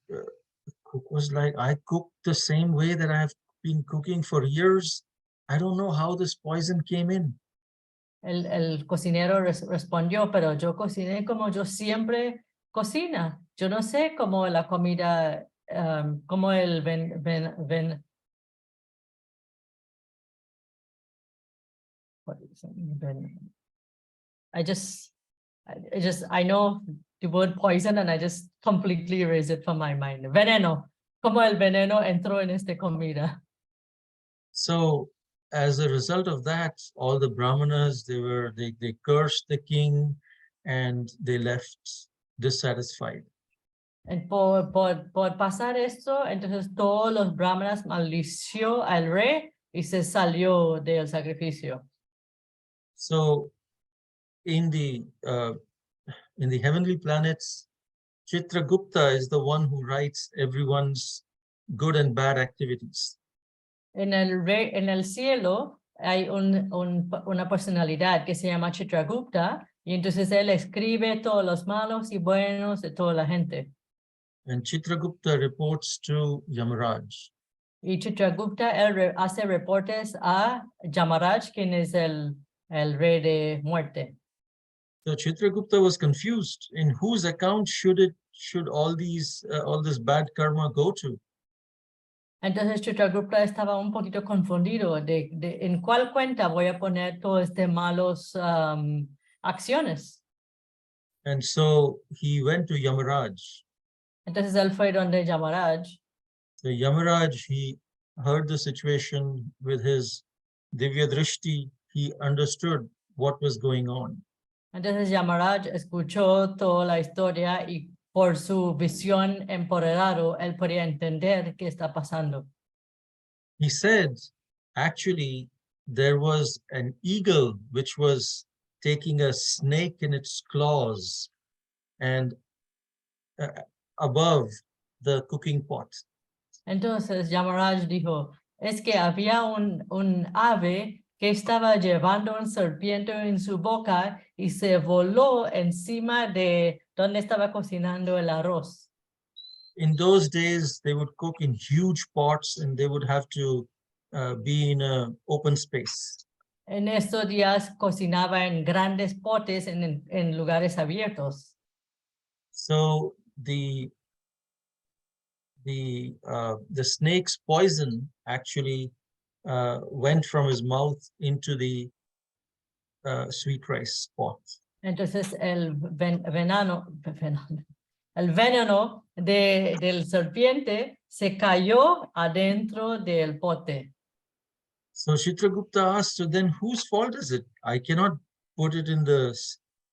cook was like, I cooked the same way that I've been cooking for years. I don't know how this poison came in. El cocinero respondió, pero yo cociné como yo siempre cocina. Yo no sé cómo la comida, cómo el I know the word poison and I just completely erase it from my mind. Veneno, como el veneno entró en esta comida. So as a result of that, all the brahmanas, they cursed the king and they left dissatisfied. Por pasar esto, entonces todos los brahmanas maldició al rey y se salió del sacrificio. So in the heavenly planets, Chitragupta is the one who writes everyone's good and bad activities. En el cielo hay una personalidad que se llama Chitragupta y entonces él escribe todos los malos y buenos de toda la gente. And Chitragupta reports to Yamaraj. Y Chitragupta él hace reportes a Yamaraj, quien es el rey de muerte. So Chitragupta was confused in whose account should all this bad karma go to. Entonces Chitragupta estaba un poquito confundido de en cuál cuenta voy a poner todas estas malos acciones. And so he went to Yamaraj. Entonces él fue donde Yamaraj. So Yamaraj, he heard the situation with his Divya Drishti. He understood what was going on. Entonces Yamaraj escuchó toda la historia y por su visión empoderado, él podía entender qué está pasando. He said, actually, there was an eagle which was taking a snake in its claws and above the cooking pot. Entonces Yamaraj dijo, es que había un ave que estaba llevando un serpiente en su boca y se voló encima de donde estaba cocinando el arroz. In those days, they would cook in huge pots and they would have to be in an open space. En estos días cocinaba en grandes potes en lugares abiertos. So the snake's poison actually went from his mouth into the sweet rice pot. Entonces el veneno del serpiente se cayó adentro del pote. So Chitragupta asked, so then whose fault is it? I cannot put it in the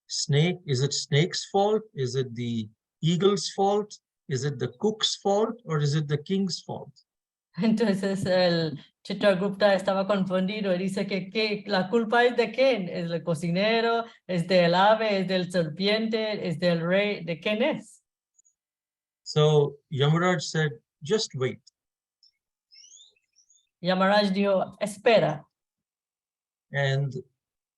snake. Is it snake's fault? Is it the eagle's fault? Is it the cook's fault? Or is it the king's fault? Entonces el Chitragupta estaba confundido y dice que la culpa es de quién, es del cocinero, es del ave, es del serpiente, es del rey, ¿de quién es? So Yamaraj said, just wait. Yamaraj dijo, espera. And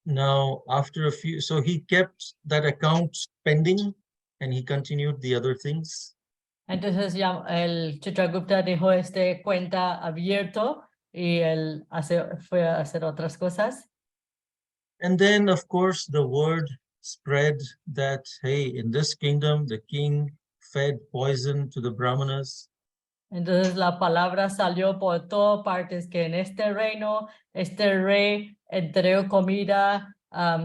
now after a few, so he kept that account pending and he continued the other things. Entonces el Chitragupta dejó cuenta abierto y él fue a hacer otras cosas. And then, of course, the word spread that, hey, in this kingdom, the king fed poison to the brahmanas. Entonces la palabra salió por todas partes que en este reino, este rey entregó comida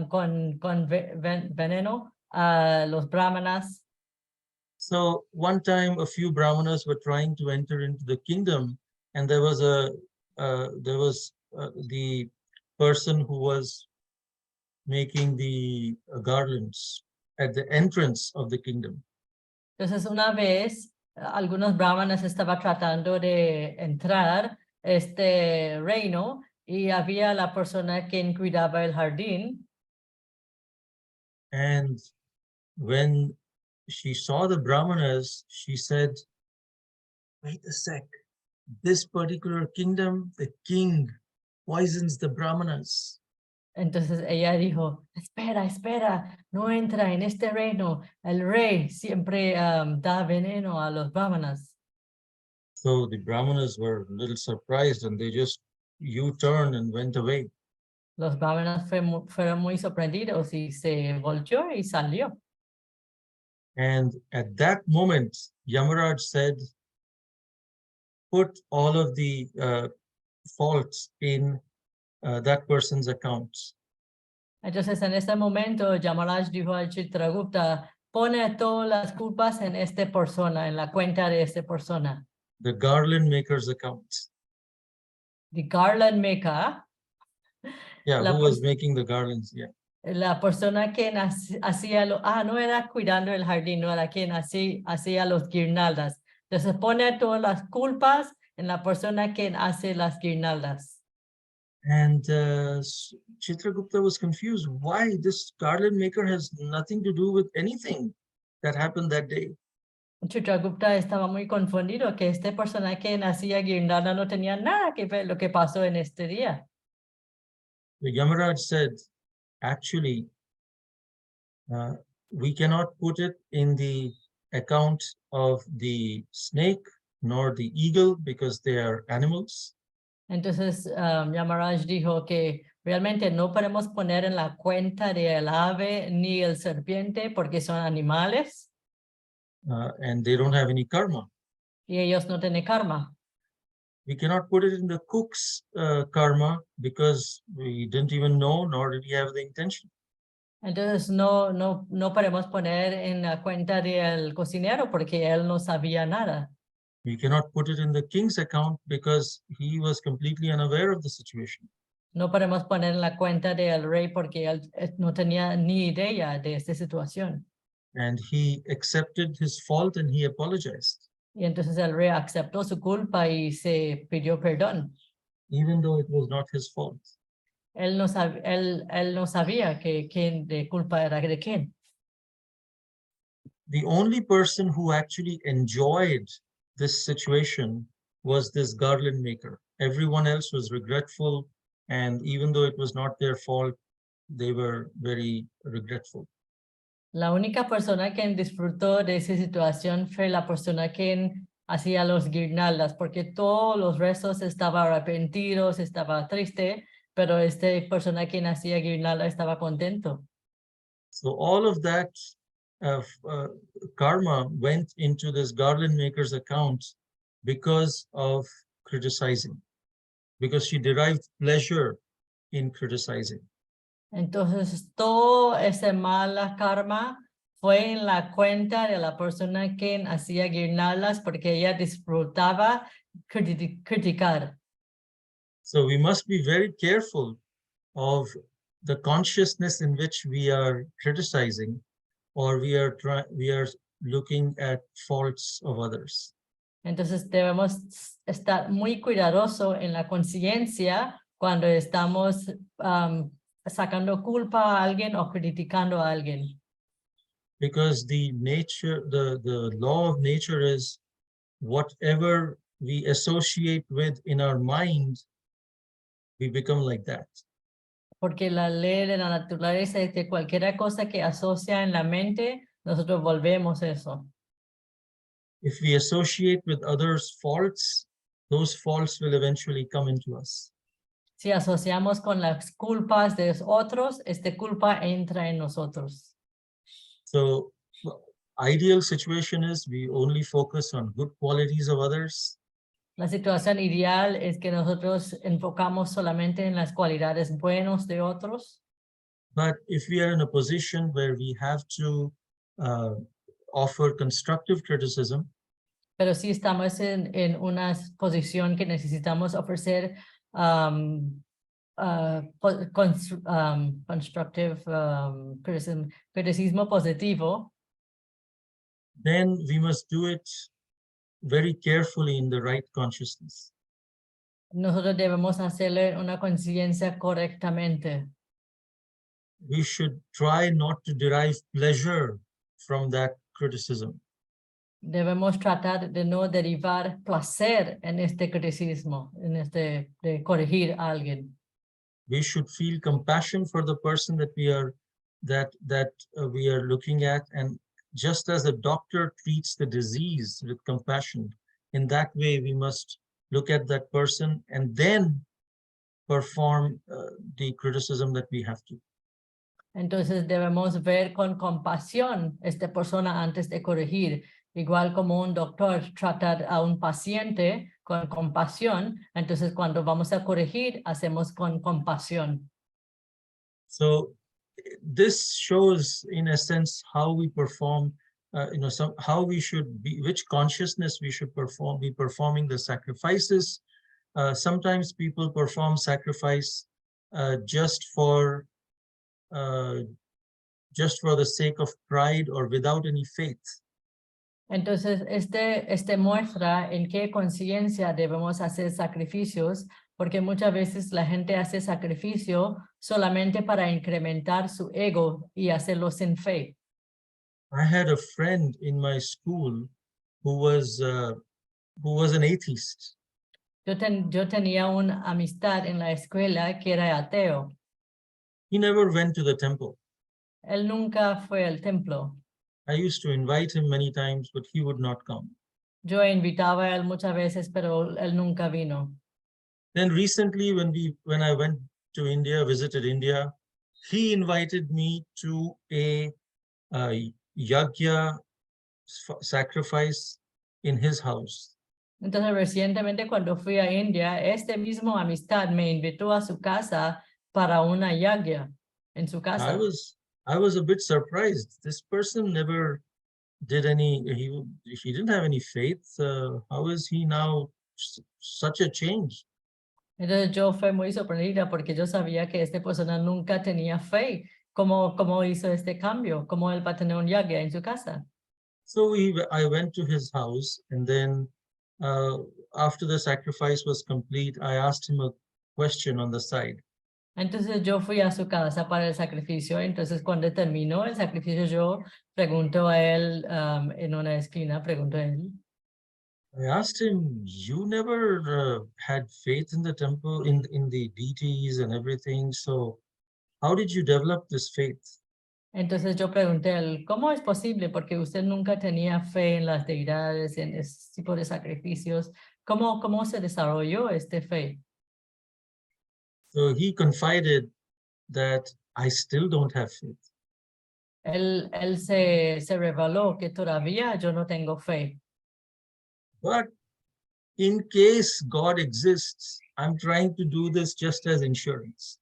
con veneno a los brahmanas. So one time, a few brahmanas were trying to enter into the kingdom, and there was the person who was making the garlands at the entrance of the kingdom. Entonces una vez algunos brahmanas estaban tratando de entrar este reino y había la persona quien cuidaba el jardín. And when she saw the brahmanas, she said, wait a sec, this particular kingdom, the king poisons the brahmanas. Entonces ella dijo, espera, no entra en este reino. El rey siempre da veneno a los brahmanas. So the brahmanas were a little surprised and they just U-turned and went away. Los brahmanas fueron muy sorprendidos y se volteó y salió. And at that moment, Yamaraj said, put all of the faults in that person's accounts. Entonces en este momento Yamaraj dijo al Chitragupta, pone todas las culpas en esta persona, en la cuenta de esta persona. The garland maker's accounts. The garland maker. Yeah, La who was making the garlands? Yeah. La persona que hacía no era cuidando el jardín, no era quien hacía los guirnaldas. Entonces pone todas las culpas en la persona que hace las guirnaldas. And Chitragupta was confused. Why? This garland maker has nothing to do with anything that happened that day. Chitragupta estaba muy confundido que esta persona que hacía guirnalda no tenía nada que ver lo que pasó en este día. The Yamaraj said, actually, we cannot put it in the account of the snake nor the eagle because they are animals. Entonces Yamaraj dijo que realmente no podemos poner en la cuenta del ave ni el serpiente porque son animales. And they don't have any karma. Y ellos no tienen karma. We cannot put it in the cook's karma because we didn't even know nor did he have the intention. Entonces no podemos poner en la cuenta del cocinero porque él no sabía nada. We cannot put it in the king's account because he was completely unaware of the situation. No podemos poner en la cuenta del rey porque él no tenía ni idea de esta situación. And he accepted his fault and he apologized. Y entonces el rey aceptó su culpa y se pidió perdón. Even though it was not his fault. Él no sabía que quién de culpa era de quién. The only person who actually enjoyed this situation was this garland maker. Everyone else was regretful, and even though it was not their fault, they were very regretful. La única persona que disfrutó de esa situación fue la persona que hacía los guirnaldas, porque todos los restos estaban arrepentidos, estaba triste, pero esta persona que hacía guirnalda estaba contento. So all of that karma went into this garland maker's account because of criticizing, because she derived pleasure in criticizing. Entonces todo ese mala karma fue en la cuenta de la persona que hacía guirnaldas porque ella disfrutaba criticar. So we must be very careful of the consciousness in which we are criticizing or we are looking at faults of others. Entonces debemos estar muy cuidadosos en la conciencia cuando estamos sacando culpa a alguien o criticando a alguien. Because the law of nature is whatever we associate with in our mind, we become like that. Porque la ley de la naturaleza es que cualquier cosa que asocia en la mente, nosotros volvemos eso. If we associate with others' faults, those faults will eventually come into us. Si asociamos con las culpas de otros, culpa entra en nosotros. So, ideal situation is we only focus on good qualities of others. La situación ideal es que nosotros enfocamos solamente en las cualidades buenas de otros. But if we are in a position where we have to offer constructive criticism, Pero si estamos en una posición que necesitamos ofrecer constructive criticismo positivo, then we must do it very carefully in the right consciousness. nosotros debemos hacerlo en una conciencia correctamente. We should try not to derive pleasure from that criticism. Debemos tratar de no derivar placer en criticismo, de corregir a alguien. We should feel compassion for the person that we are looking at, and just as a doctor treats the disease with compassion, in that way we must look at that person and then perform the criticism that we have to. Entonces debemos ver con compasión esta persona antes de corregir. Igual como un doctor trata a un paciente con compasión, entonces cuando vamos a corregir, hacemos con compasión. So this shows, in a sense, how we perform, how we should be, which consciousness we should be performing the sacrifices. Sometimes people perform sacrifice just for the sake of pride or without any faith. Entonces, muestra en qué conciencia debemos hacer sacrificios, porque muchas veces la gente hace sacrificio solamente para incrementar su ego y hacerlo sin fe. I had a friend in my school who was an atheist. Yo tenía una amistad en la escuela que era ateo. He never went to the temple. Él nunca fue al templo. I used to invite him many times, but he would not come. Yo invitaba a él muchas veces, pero él nunca vino. Then recently, when I went to India, visited India, he invited me to a yajna sacrifice in his house. Entonces, recientemente cuando fui a India, mismo amistad me invitó a su casa para una yajna en su casa. I was a bit surprised. This person never did he didn't have any faith. How is he now such a change? Entonces yo fui muy sorprendida porque yo sabía que esta persona nunca tenía fe. ¿Cómo hizo este cambio? ¿Cómo él va a tener un yajna en su casa? So I went to his house, and then after the sacrifice was complete, I asked him a question on the side. Entonces yo fui a su casa para el sacrificio. Entonces cuando terminó el sacrificio, yo pregunto a él en una esquina, pregunto a él. I asked him, you never had faith in the temple, in the deities and everything. So how did you develop this faith? Entonces yo pregunté a él, ¿cómo es posible? Porque usted nunca tenía fe en las deidades, en ese tipo de sacrificios. ¿Cómo se desarrolló esta fe? So he confided that I still don't have faith. Él se reveló que todavía yo no tengo fe. But in case God exists, I'm trying to do this just as insurance.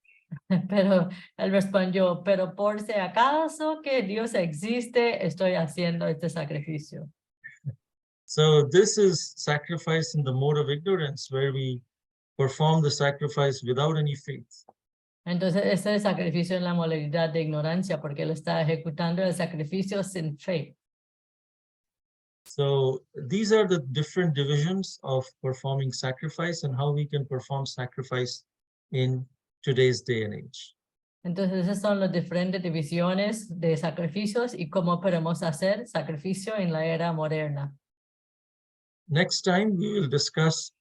Pero él respondió, pero por si acaso que Dios existe, estoy haciendo este sacrificio. So this is sacrifice in the mode of ignorance, where we perform the sacrifice without any faith. Entonces, este es sacrificio en la modalidad de ignorancia, porque él está ejecutando el sacrificio sin fe. So these are the different divisions of performing sacrifice and how we can perform sacrifice in today's day and age. Entonces, esas son las diferentes divisiones de sacrificios y cómo podemos hacer sacrificio en la era moderna. Next time, we will discuss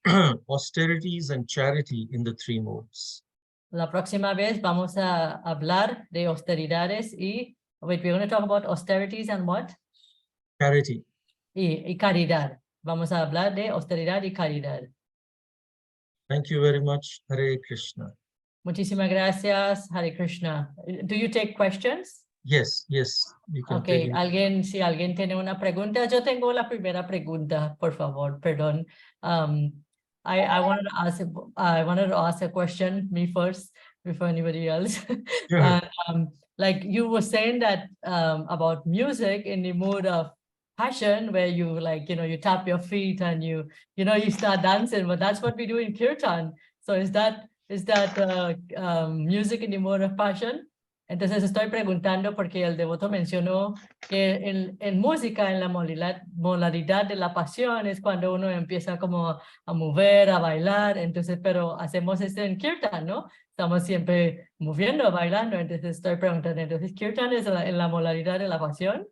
austerities and charity in the three modes. La próxima vez vamos a hablar de austeridades y, wait, we're going to talk about austerities and what? Charity. Y caridad. Vamos a hablar de austeridad y caridad. Thank you very much. Hare Krishna. Muchísimas gracias, Hare Krishna. Do you take questions? Yes, yes. You can take Okay, it. si alguien tiene una pregunta, yo tengo la primera pregunta, por favor, perdón. I wanted to ask a question, me first, before anybody else. Sure. Like you were saying that about music in the mood of passion, where you you tap your feet and you start dancing, but that's what we do in kirtan. So is that music in the mode of passion? Entonces estoy preguntando porque el devoto mencionó que en música, en la modalidad de la pasión, es cuando uno empieza como a mover, a bailar, entonces, pero hacemos esto en kirtan, ¿no? Estamos siempre moviendo, bailando, entonces estoy preguntando, entonces, ¿kirtan es en la modalidad de la pasión?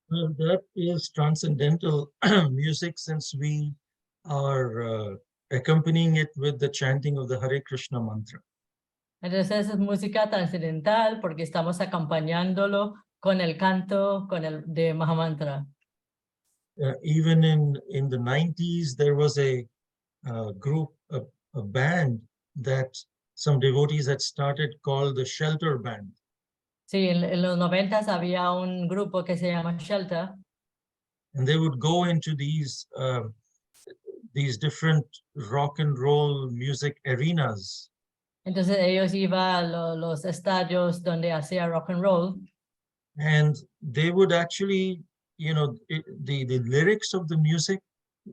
Well, that is transcendental music, since we are accompanying it with the chanting of the Hare Krishna mantra. Entonces es música trascendental porque estamos acompañándolo con el canto de Mahamantra. Even in the 90s, there was a group, a band that some devotees had started called the Shelter Band. Sí, en los 90s había un grupo que se llama Shelter. And they would go into these different rock and roll music arenas. Entonces ellos iban a los estadios donde hacía rock and roll. And they would actually, the lyrics of the music,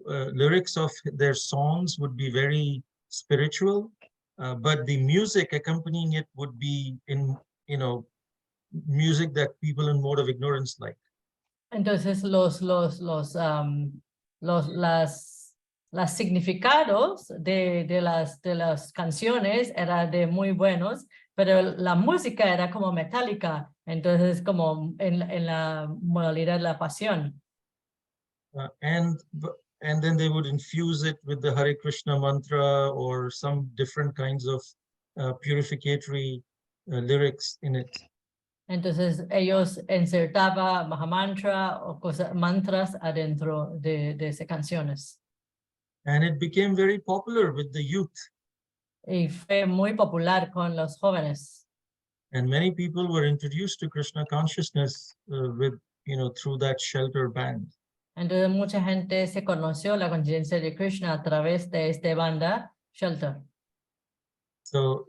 lyrics of their songs would be very spiritual, but the music accompanying it would be in, music that people in mode of ignorance like. Entonces las significados de las canciones eran de muy buenos, pero la música era como metálica, entonces como en la modalidad de la pasión. And then they would infuse it with the Hare Krishna mantra or some different kinds of purificatory lyrics in it. Entonces ellos insertaban Mahamantra o mantras adentro de esas canciones. And it became very popular with the youth. Y fue muy popular con los jóvenes. And many people were introduced to Krishna consciousness through that Shelter Band. Entonces mucha gente se conoció la conciencia de Krishna a través de esta banda Shelter. So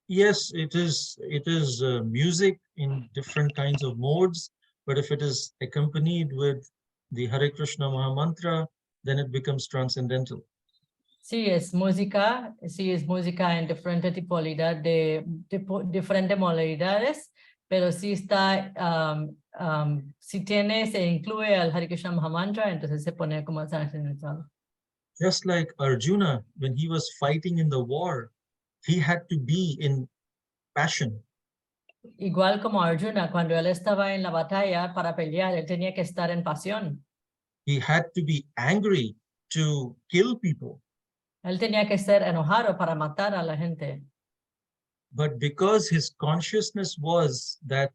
yes, it is music in different kinds of modes, but if it is accompanied with the Hare Krishna Mahamantra, then it becomes transcendental. Sí, es música en diferentes diferentes modalidades, pero sí está, si se incluye al Hare Krishna Mahamantra, entonces se pone como trascendental. Just like Arjuna, when he was fighting in the war, he had to be in passion. Igual como Arjuna, cuando él estaba en la batalla para pelear, él tenía que estar en pasión. He had to be angry to kill people. Él tenía que ser enojado para matar a la gente. But because his consciousness was that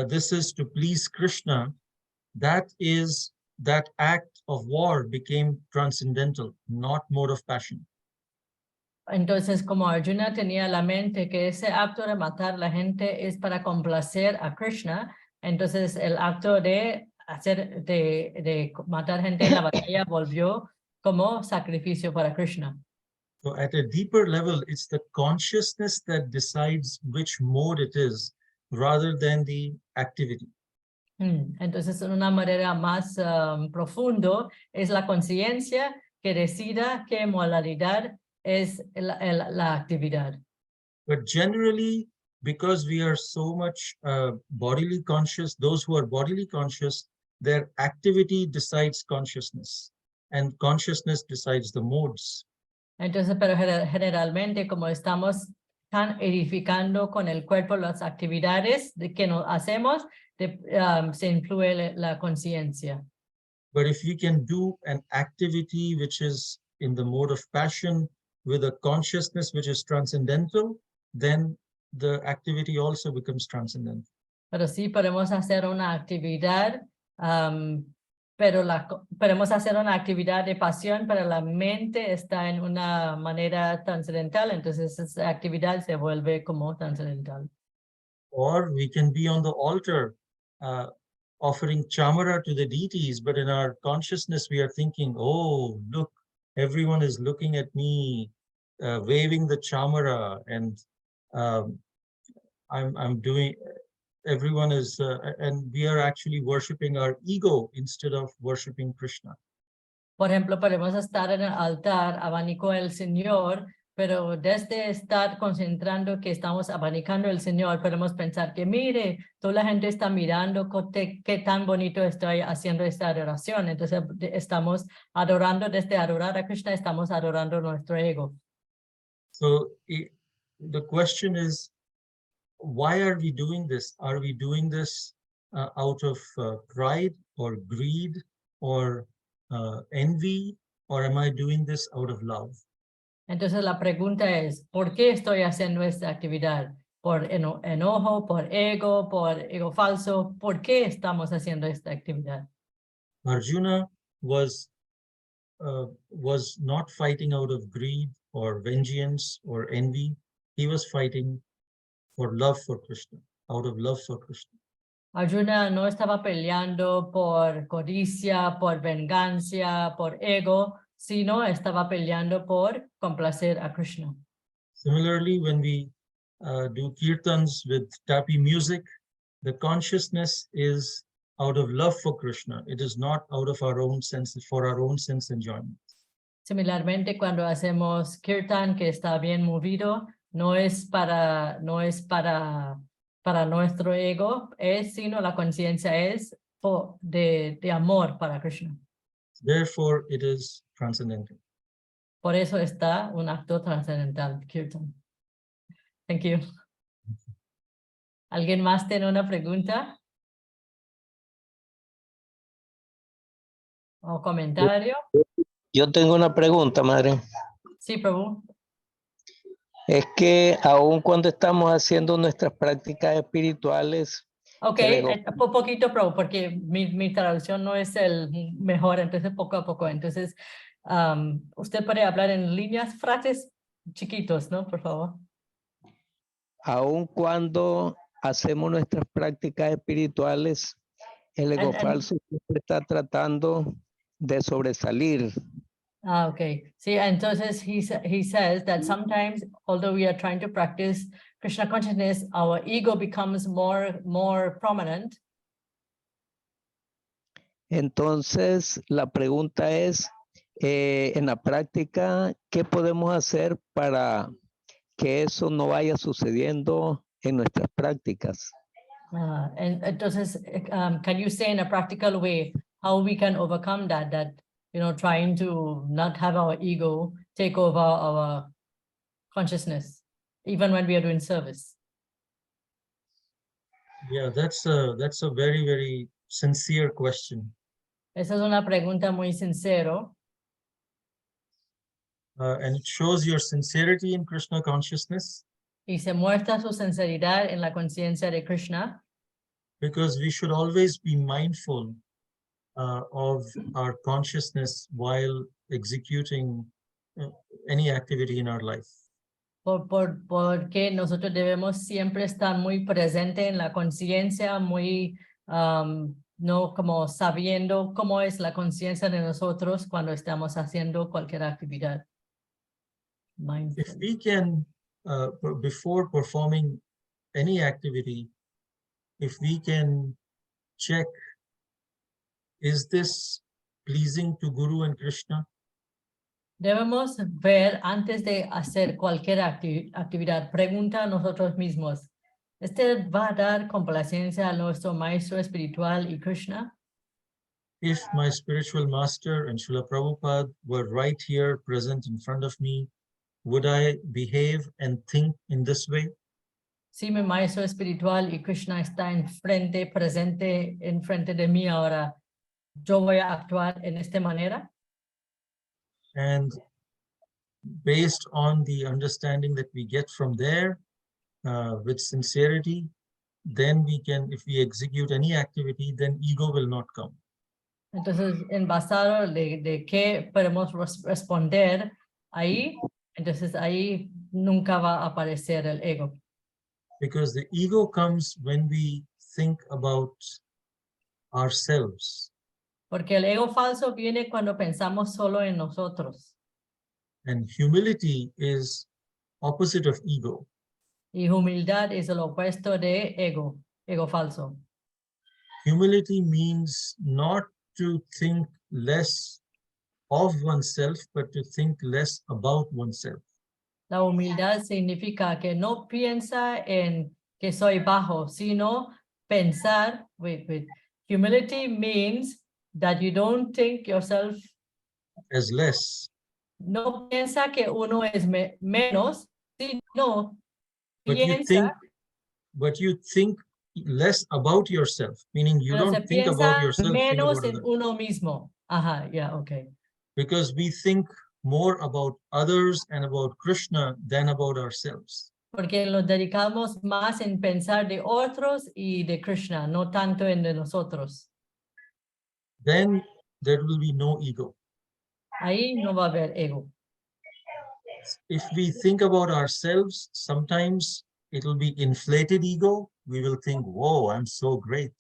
this is to please Krishna, that act of war became transcendental, not mode of passion. Entonces, como Arjuna tenía la mente que ese acto de matar a la gente es para complacer a Krishna, entonces el acto de matar gente en la batalla volvió como sacrificio para Krishna. So at a deeper level, it's the consciousness that decides which mode it is rather than the activity. Entonces, en una manera más profundo, es la conciencia que decida qué modalidad es la actividad. But generally, because we are so much bodily conscious, those who are bodily conscious, their activity decides consciousness, and consciousness decides the modes. Entonces, pero generalmente, como estamos tan edificando con el cuerpo las actividades que nos hacemos, se influye la conciencia. But if you can do an activity which is in the mode of passion with a consciousness which is transcendental, then the activity also becomes transcendental. Pero sí podemos hacer una actividad pero podemos hacer una actividad de pasión, pero la mente está en una manera trascendental, entonces esa actividad se vuelve como trascendental. Or we can be on the altar offering chamara to the deities, but in our consciousness we are thinking, oh, look, everyone is looking at me, waving the chamara, and I'm doing, everyone is, and we are actually worshipping our ego instead of worshipping Krishna. Por ejemplo, podemos estar en el altar, abanico el Señor, pero desde estar concentrando que estamos abanicando el Señor, podemos pensar que mire, toda la gente está mirando qué tan bonito estoy haciendo esta adoración. Entonces estamos adorando, desde adorar a Krishna, estamos adorando nuestro ego. So the question is, why are we doing this? Are we doing this out of pride or greed or envy, or am I doing this out of love? Entonces la pregunta es, ¿por qué estoy haciendo esta actividad? ¿Por enojo, por ego falso? ¿Por qué estamos haciendo esta actividad? Arjuna was not fighting out of greed or vengeance or envy. He was fighting for love for Krishna, out of love for Krishna. Arjuna no estaba peleando por codicia, por venganza, por ego, sino estaba peleando por complacer a Krishna. Similarly, when we do kirtans with tappy music, the consciousness is out of love for Krishna. It is not out of our own sense, for our own sense enjoyment. Similarmente, cuando hacemos kirtan que está bien movido, no es para nuestro ego, sino la conciencia es de amor para Krishna. Therefore, it is transcendental. Por eso está un acto trascendental, kirtan. Thank you. ¿Alguien más tiene una pregunta? ¿O comentario? Yo tengo una pregunta, madre. Sí, Prabhu. Es que aun cuando estamos haciendo nuestras prácticas espirituales, Ok, un poquito, Prabhu, porque mi traducción no es el mejor, entonces poco a poco. Entonces, usted puede hablar en líneas, frases chiquitos, ¿no? Por favor. aun cuando hacemos nuestras prácticas espirituales, el ego falso siempre está tratando de sobresalir. Okay. See, entonces he says that sometimes, although we are trying to practice Krishna consciousness, our ego becomes more prominent. Entonces, la pregunta es, en la práctica, ¿qué podemos hacer para que eso no vaya sucediendo en nuestras prácticas? And entonces, can you say in a practical way how we can overcome that, you know, trying to not have our ego take over our consciousness, even when we are doing service? Yeah, that's a very, very sincere question. Esa es una pregunta muy sincero. And it shows your sincerity in Krishna consciousness. Y se muestra su sinceridad en la conciencia de Krishna. Because we should always be mindful of our consciousness while executing any activity in our life. Porque nosotros debemos siempre estar muy presente en la conciencia, muy, no como sabiendo cómo es la conciencia de nosotros cuando estamos haciendo cualquier actividad. Mindful. If we can, before performing any activity, if we can check, is this pleasing to Guru and Krishna? Debemos ver antes de hacer cualquier actividad, pregunta a nosotros mismos, ¿este va a dar complacencia a nuestro maestro espiritual y Krishna? If my spiritual master and Srila Prabhupada were right here present in front of me, would I behave and think in this way? Si mi maestro espiritual y Krishna está presente enfrente de mí ahora, ¿yo voy a actuar en esta manera? And based on the understanding that we get from there, with sincerity, then we can, if we execute any activity, then ego will not come. Entonces, en basado de qué podemos responder ahí, entonces ahí nunca va a aparecer el ego. Because the ego comes when we think about ourselves. Porque el ego falso viene cuando pensamos solo en nosotros. And humility is opposite of ego. Y humildad es el opuesto de ego, ego falso. Humility means not to think less of oneself, but to think less about oneself. La humildad significa que no piensa en que soy bajo, sino pensar, wait. Humility means that you don't think yourself, As less, no piensa que uno es menos, sino but piensa, you think less about yourself, meaning you pero se don't think about piensa yourself, think menos about en others. uno mismo. Ajá, yeah, okay. Because we think more about others and about Krishna than about ourselves. Porque nos dedicamos más en pensar de otros y de Krishna, no tanto en de nosotros. Then there will be no ego. Ahí no va a haber ego. If we think about ourselves, sometimes it will be inflated ego. We will think, whoa, I'm so great.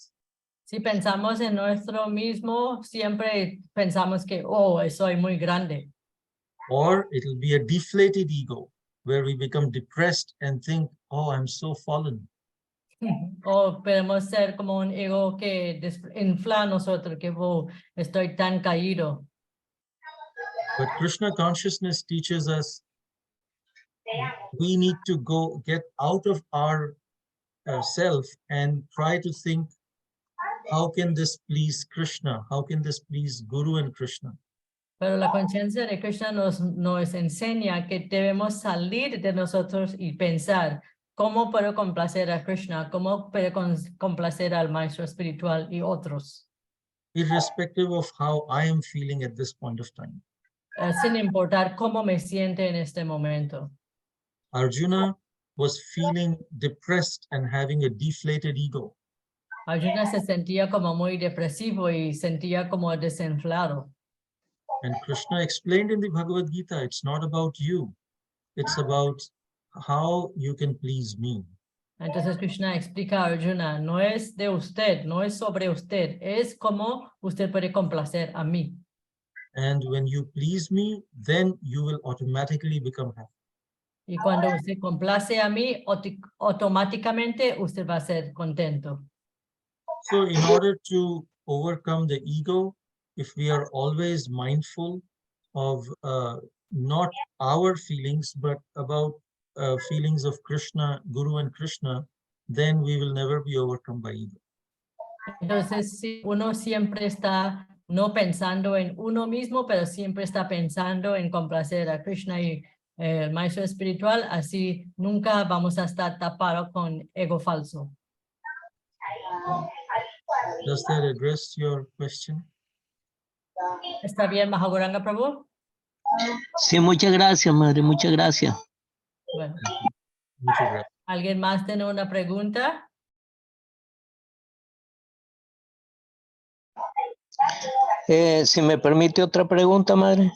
Si pensamos en nuestro mismo, siempre pensamos que, oh, soy muy grande. Or it will be a deflated ego where we become depressed and think, oh, I'm so fallen. O podemos ser como un ego que infla a nosotros, que oh, estoy tan caído. But Krishna consciousness teaches us we need to go get out of our self and try to think, how can this please Krishna? How can this please Guru and Krishna? Pero la conciencia de Krishna nos enseña que debemos salir de nosotros y pensar, ¿cómo puedo complacer a Krishna? ¿Cómo puedo complacer al maestro espiritual y otros? Irrespective of how I am feeling at this point of time. Sin importar cómo me siente en este momento. Arjuna was feeling depressed and having a deflated ego. Arjuna se sentía como muy depresivo y sentía como desinflado. And Krishna explained in the Bhagavad Gita, it's not about you. It's about how you can please me. Entonces Krishna explica a Arjuna, no es de usted, no es sobre usted, es como usted puede complacer a mí. And when you please me, then you will automatically become happy. Y cuando usted complace a mí, automáticamente usted va a ser contento. So in order to overcome the ego, if we are always mindful of not our feelings, but about feelings of Krishna, Guru and Krishna, then we will never be overcome by ego. Entonces, si uno siempre está no pensando en uno mismo, pero siempre está pensando en complacer a Krishna y el maestro espiritual, así nunca vamos a estar tapados con ego falso. Does that address your question? ¿Está bien, Mahaguranga Prabhu? Sí, muchas gracias, madre, muchas gracias. Bueno, Muchas gracias. ¿alguien más tiene una pregunta? Si me permite otra pregunta, madre.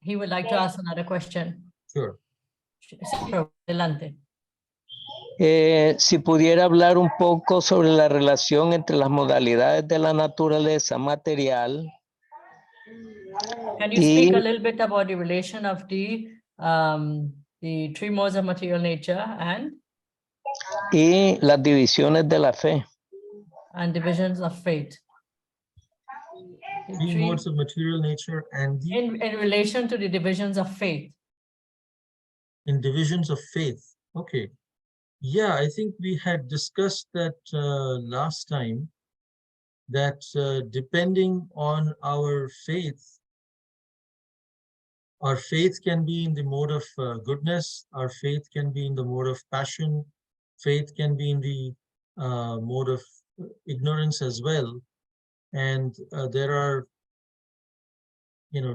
He would like to ask another question. Sure. Sí, pero adelante. Si pudiera hablar un poco sobre la relación entre las modalidades de la naturaleza material. Can you speak a little bit about the relation of the three modes of material nature Y las divisiones de la fe. and divisions of faith? The Three modes of material nature and the in relation to the divisions of faith. in divisions of faith. Okay. Yeah, I think we had discussed that last time, that depending on our faith can be in the mode of goodness, our faith can be in the mode of passion, faith can be in the mode of ignorance as well. And there are,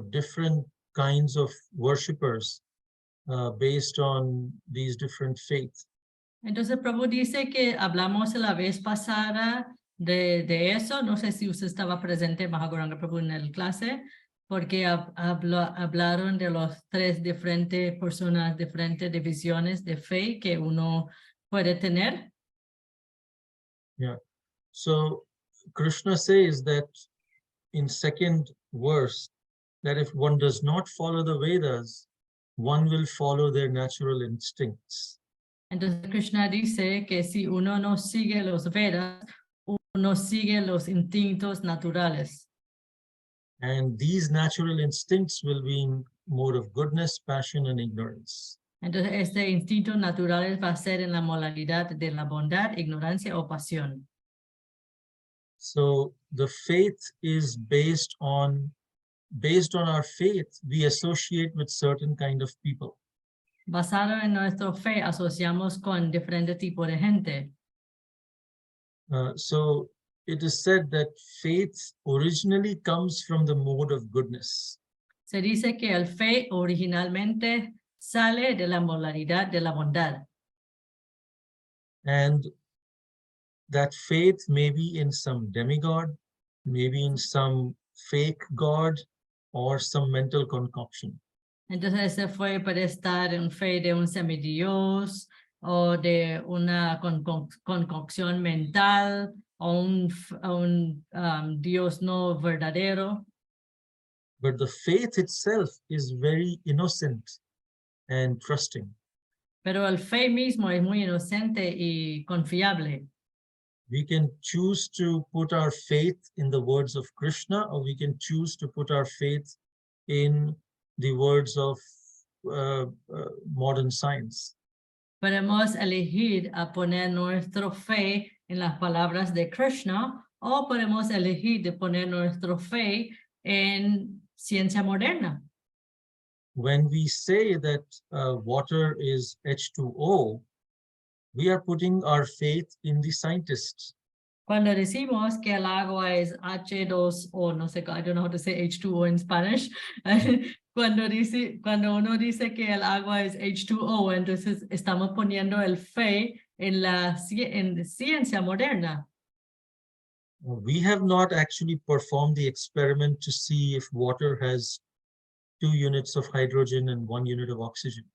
different kinds of worshippers based on these different faiths. Entonces, Prabhu dice que hablamos la vez pasada de eso. No sé si usted estaba presente, Mahaguranga Prabhu, en el clase, porque hablaron de los tres diferentes personas, diferentes divisiones de fe que uno puede tener. Yeah. So Krishna says that in second verse, that if one does not follow the Vedas, one will follow their natural instincts. Entonces Krishna dice que si uno no sigue los Vedas, uno sigue los instintos naturales. And these natural instincts will be in mode of goodness, passion, and ignorance. Entonces este instinto natural va a ser en la modalidad de la bondad, ignorancia o pasión. So the faith is based on our faith, we associate with certain kind of people. Basado en nuestra fe, asociamos con diferentes tipos de gente. So it is said that faith originally comes from the mode of goodness. Se dice que el fe originalmente sale de la modalidad de la bondad. And that faith may be in some demigod, maybe in some fake god, or some mental concoction. Entonces ese fue para estar en fe de un semidios o de una concocción mental o un Dios no verdadero. But the faith itself is very innocent and trusting. Pero el fe mismo es muy inocente y confiable. We can choose to put our faith in the words of Krishna, or we can choose to put our faith in the words of modern science. Podemos elegir a poner nuestra fe en las palabras de Krishna o podemos elegir de poner nuestra fe en ciencia moderna. When we say that water is H2O, we are putting our faith in the scientists. Cuando decimos que el agua es H2O, no sé, I don't know how to say H2O in Spanish. Cuando uno dice que el agua es H2O, entonces estamos poniendo el fe en la ciencia moderna. We have not actually performed the experiment to see if water has 2 units of hydrogen and 1 unit of oxygen.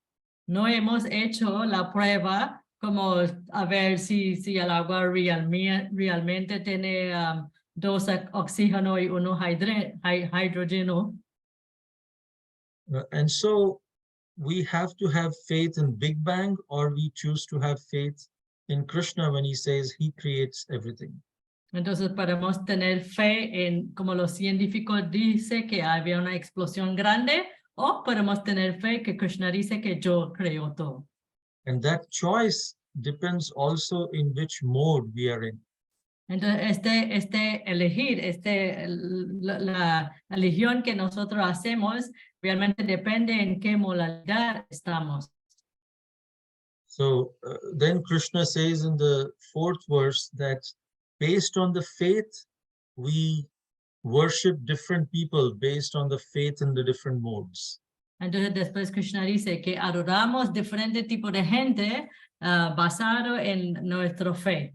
No hemos hecho la prueba como a ver si el agua realmente tiene 2 oxígeno y 1 hidrógeno. And so we have to have faith in Big Bang, or we choose to have faith in Krishna when he says he creates everything. Entonces podemos tener fe en, como los científicos dicen, que había una explosión grande, o podemos tener fe que Krishna dice que yo creo todo. And that choice depends also in which mode we are in. Entonces, elegir, la elección que nosotros hacemos realmente depende en qué modalidad estamos. So then Krishna says in the 4th verse that based on the faith, we worship different people based on the faith in the different modes. Entonces después Krishna dice que adoramos diferentes tipos de gente basado en nuestra fe.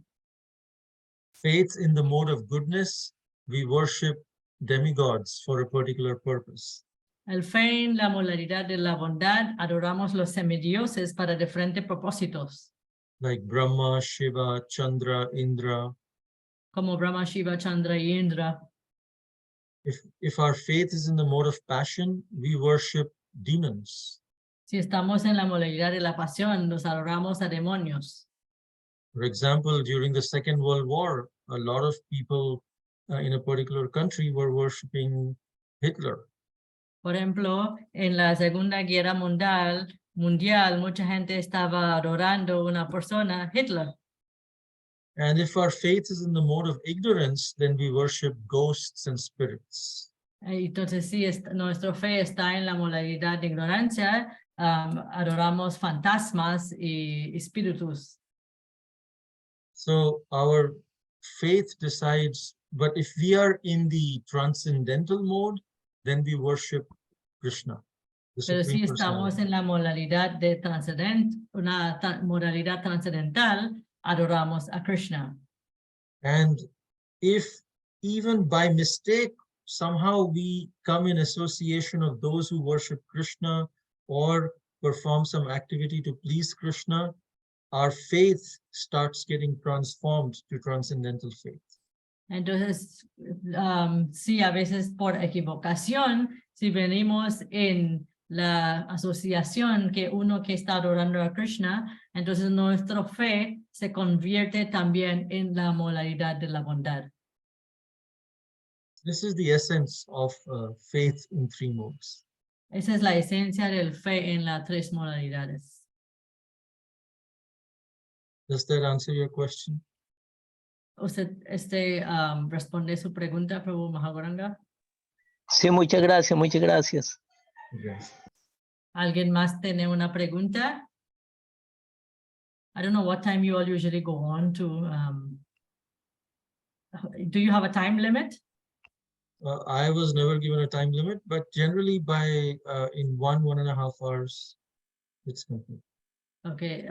Faith in the mode of goodness, we worship demigods for a particular purpose. El fe en la modalidad de la bondad, adoramos los semidioses para diferentes propósitos. Like Brahma, Shiva, Chandra, Indra. Como Brahma, Shiva, Chandra y Indra. If our faith is in the mode of passion, we worship demons. Si estamos en la modalidad de la pasión, nos adoramos a demonios. For example, during the Second World War, a lot of people in a particular country were worshiping Hitler. Por ejemplo, en la Segunda Guerra Mundial, mucha gente estaba adorando una persona, Hitler. And if our faith is in the mode of ignorance, then we worship ghosts and spirits. Entonces, si nuestra fe está en la modalidad de ignorancia, adoramos fantasmas y espíritus. So our faith decides, but if we are in the transcendental mode, then we worship Krishna. Pero si estamos en la modalidad de una modalidad trascendental, adoramos a Krishna. And if even by mistake somehow we come in association of those who worship Krishna or perform some activity to please Krishna, our faith starts getting transformed to transcendental faith. Entonces, sí, a veces por equivocación, si venimos en la asociación que uno que está adorando a Krishna, entonces nuestra fe se convierte también en la modalidad de la bondad. This is the essence of faith in three modes. Esa es la esencia del fe en las tres modalidades. Does that answer your question? ¿Usted responde su pregunta, Prabhu Mahagoranga? Sí, muchas gracias, muchas gracias. Yes. ¿Alguien más tiene una pregunta? I don't know what time you all usually go on to. Do you have a time limit? I was never given a time limit, but generally by in 1.5 hours, it's complete. Okay.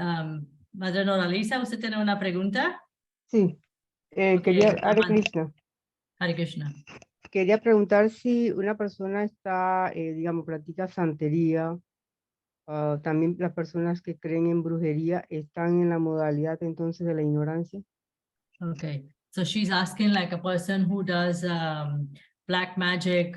Madre Noralisa, ¿usted tiene una pregunta? Sí, Ok, Hare adelante. Krishna. Hare Krishna. Quería preguntar si una persona está, digamos, practica santería, también las personas que creen en brujería están en la modalidad entonces de la ignorancia. Okay. So she's asking like a person who does black magic,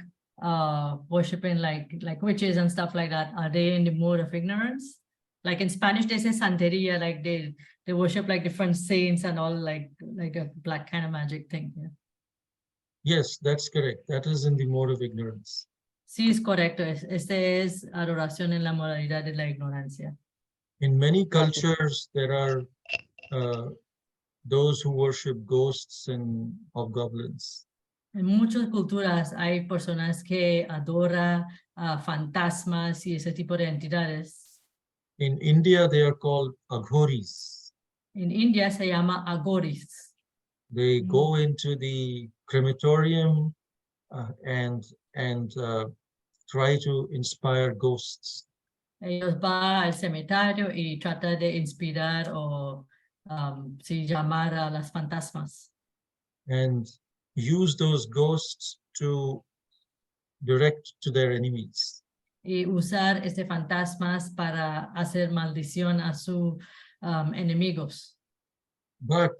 worshiping like witches and stuff like that. Are they in the mode of ignorance? Like in Spanish, they say santeria, like they worship like different saints and all like a black kind of magic thing. Yeah. Yes, that's correct. That is in the mode of ignorance. Sí, es correcto. Este es adoración en la modalidad de la ignorancia. In many cultures, there are those who worship ghosts and hobgoblins. En muchas culturas hay personas que adoran fantasmas y ese tipo de entidades. In India, they are called aghoris. En India se llama agoris. They go into the crematorium and try to inspire ghosts. Ellos van al cementerio y tratan de inspirar o sí, llamar a las fantasmas. And use those ghosts to direct to their enemies. Y usar este fantasmas para hacer maldición a sus enemigos. But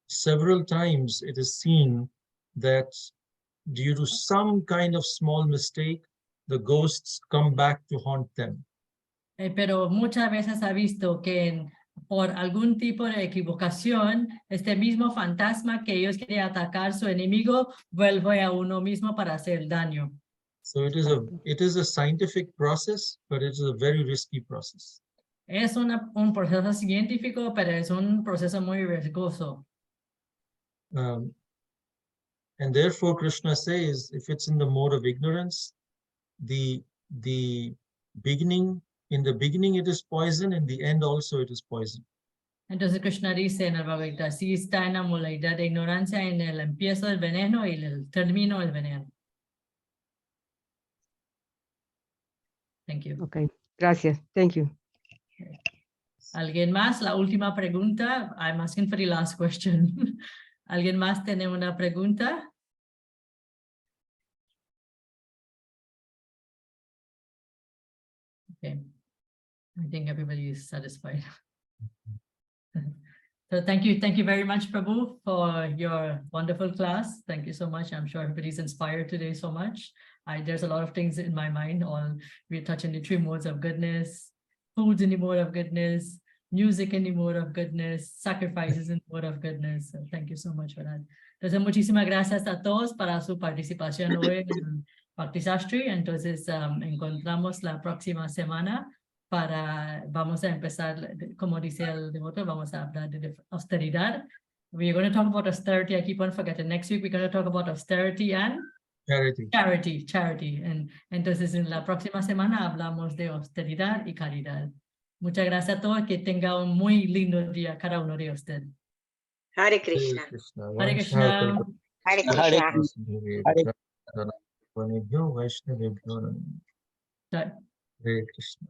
several times it is seen that due to some kind of small mistake, the ghosts come back to haunt them. Pero muchas veces ha visto que por algún tipo de equivocación, este mismo fantasma que ellos quieren atacar su enemigo, vuelve a uno mismo para hacer daño. So it is a scientific process, but it is a very risky process. Es un proceso científico, pero es un proceso muy riesgoso. And therefore, Krishna says, if it's in the mode of ignorance, in the beginning it is poison, in the end also it is poison. Entonces Krishna dice en el Bhagavad Gita, sí está en la modalidad de ignorancia en el empiezo del veneno y el término del veneno. Thank you. Ok, gracias. Thank you. ¿Alguien más? La última pregunta. I'm asking for the last question. ¿Alguien más tiene una pregunta? Okay. I think everybody is satisfied. So thank you very much, Prabhu, for your wonderful class. Thank you so much. I'm sure everybody's inspired today so much. There's a lot of things in my mind. We're touching the three modes of goodness, foods in the mode of goodness, music in the mode of goodness, sacrifices in the mode of goodness. So thank you so much for that. Entonces, muchísimas gracias a todos para su participación hoy en Bhakti Shastri. Entonces, encontramos la próxima semana. Vamos a empezar, como dice el devoto, vamos a hablar de austeridad. We're going to talk about austerity. I keep on forgetting. Next week, we're going to talk about austerity and charity. Entonces, en la próxima semana hablamos de austeridad y caridad. Muchas gracias a todos. Que tenga un muy lindo día cada uno de ustedes. Hare Krishna. Hare Krishna. Hare Krishna. Hare Krishna.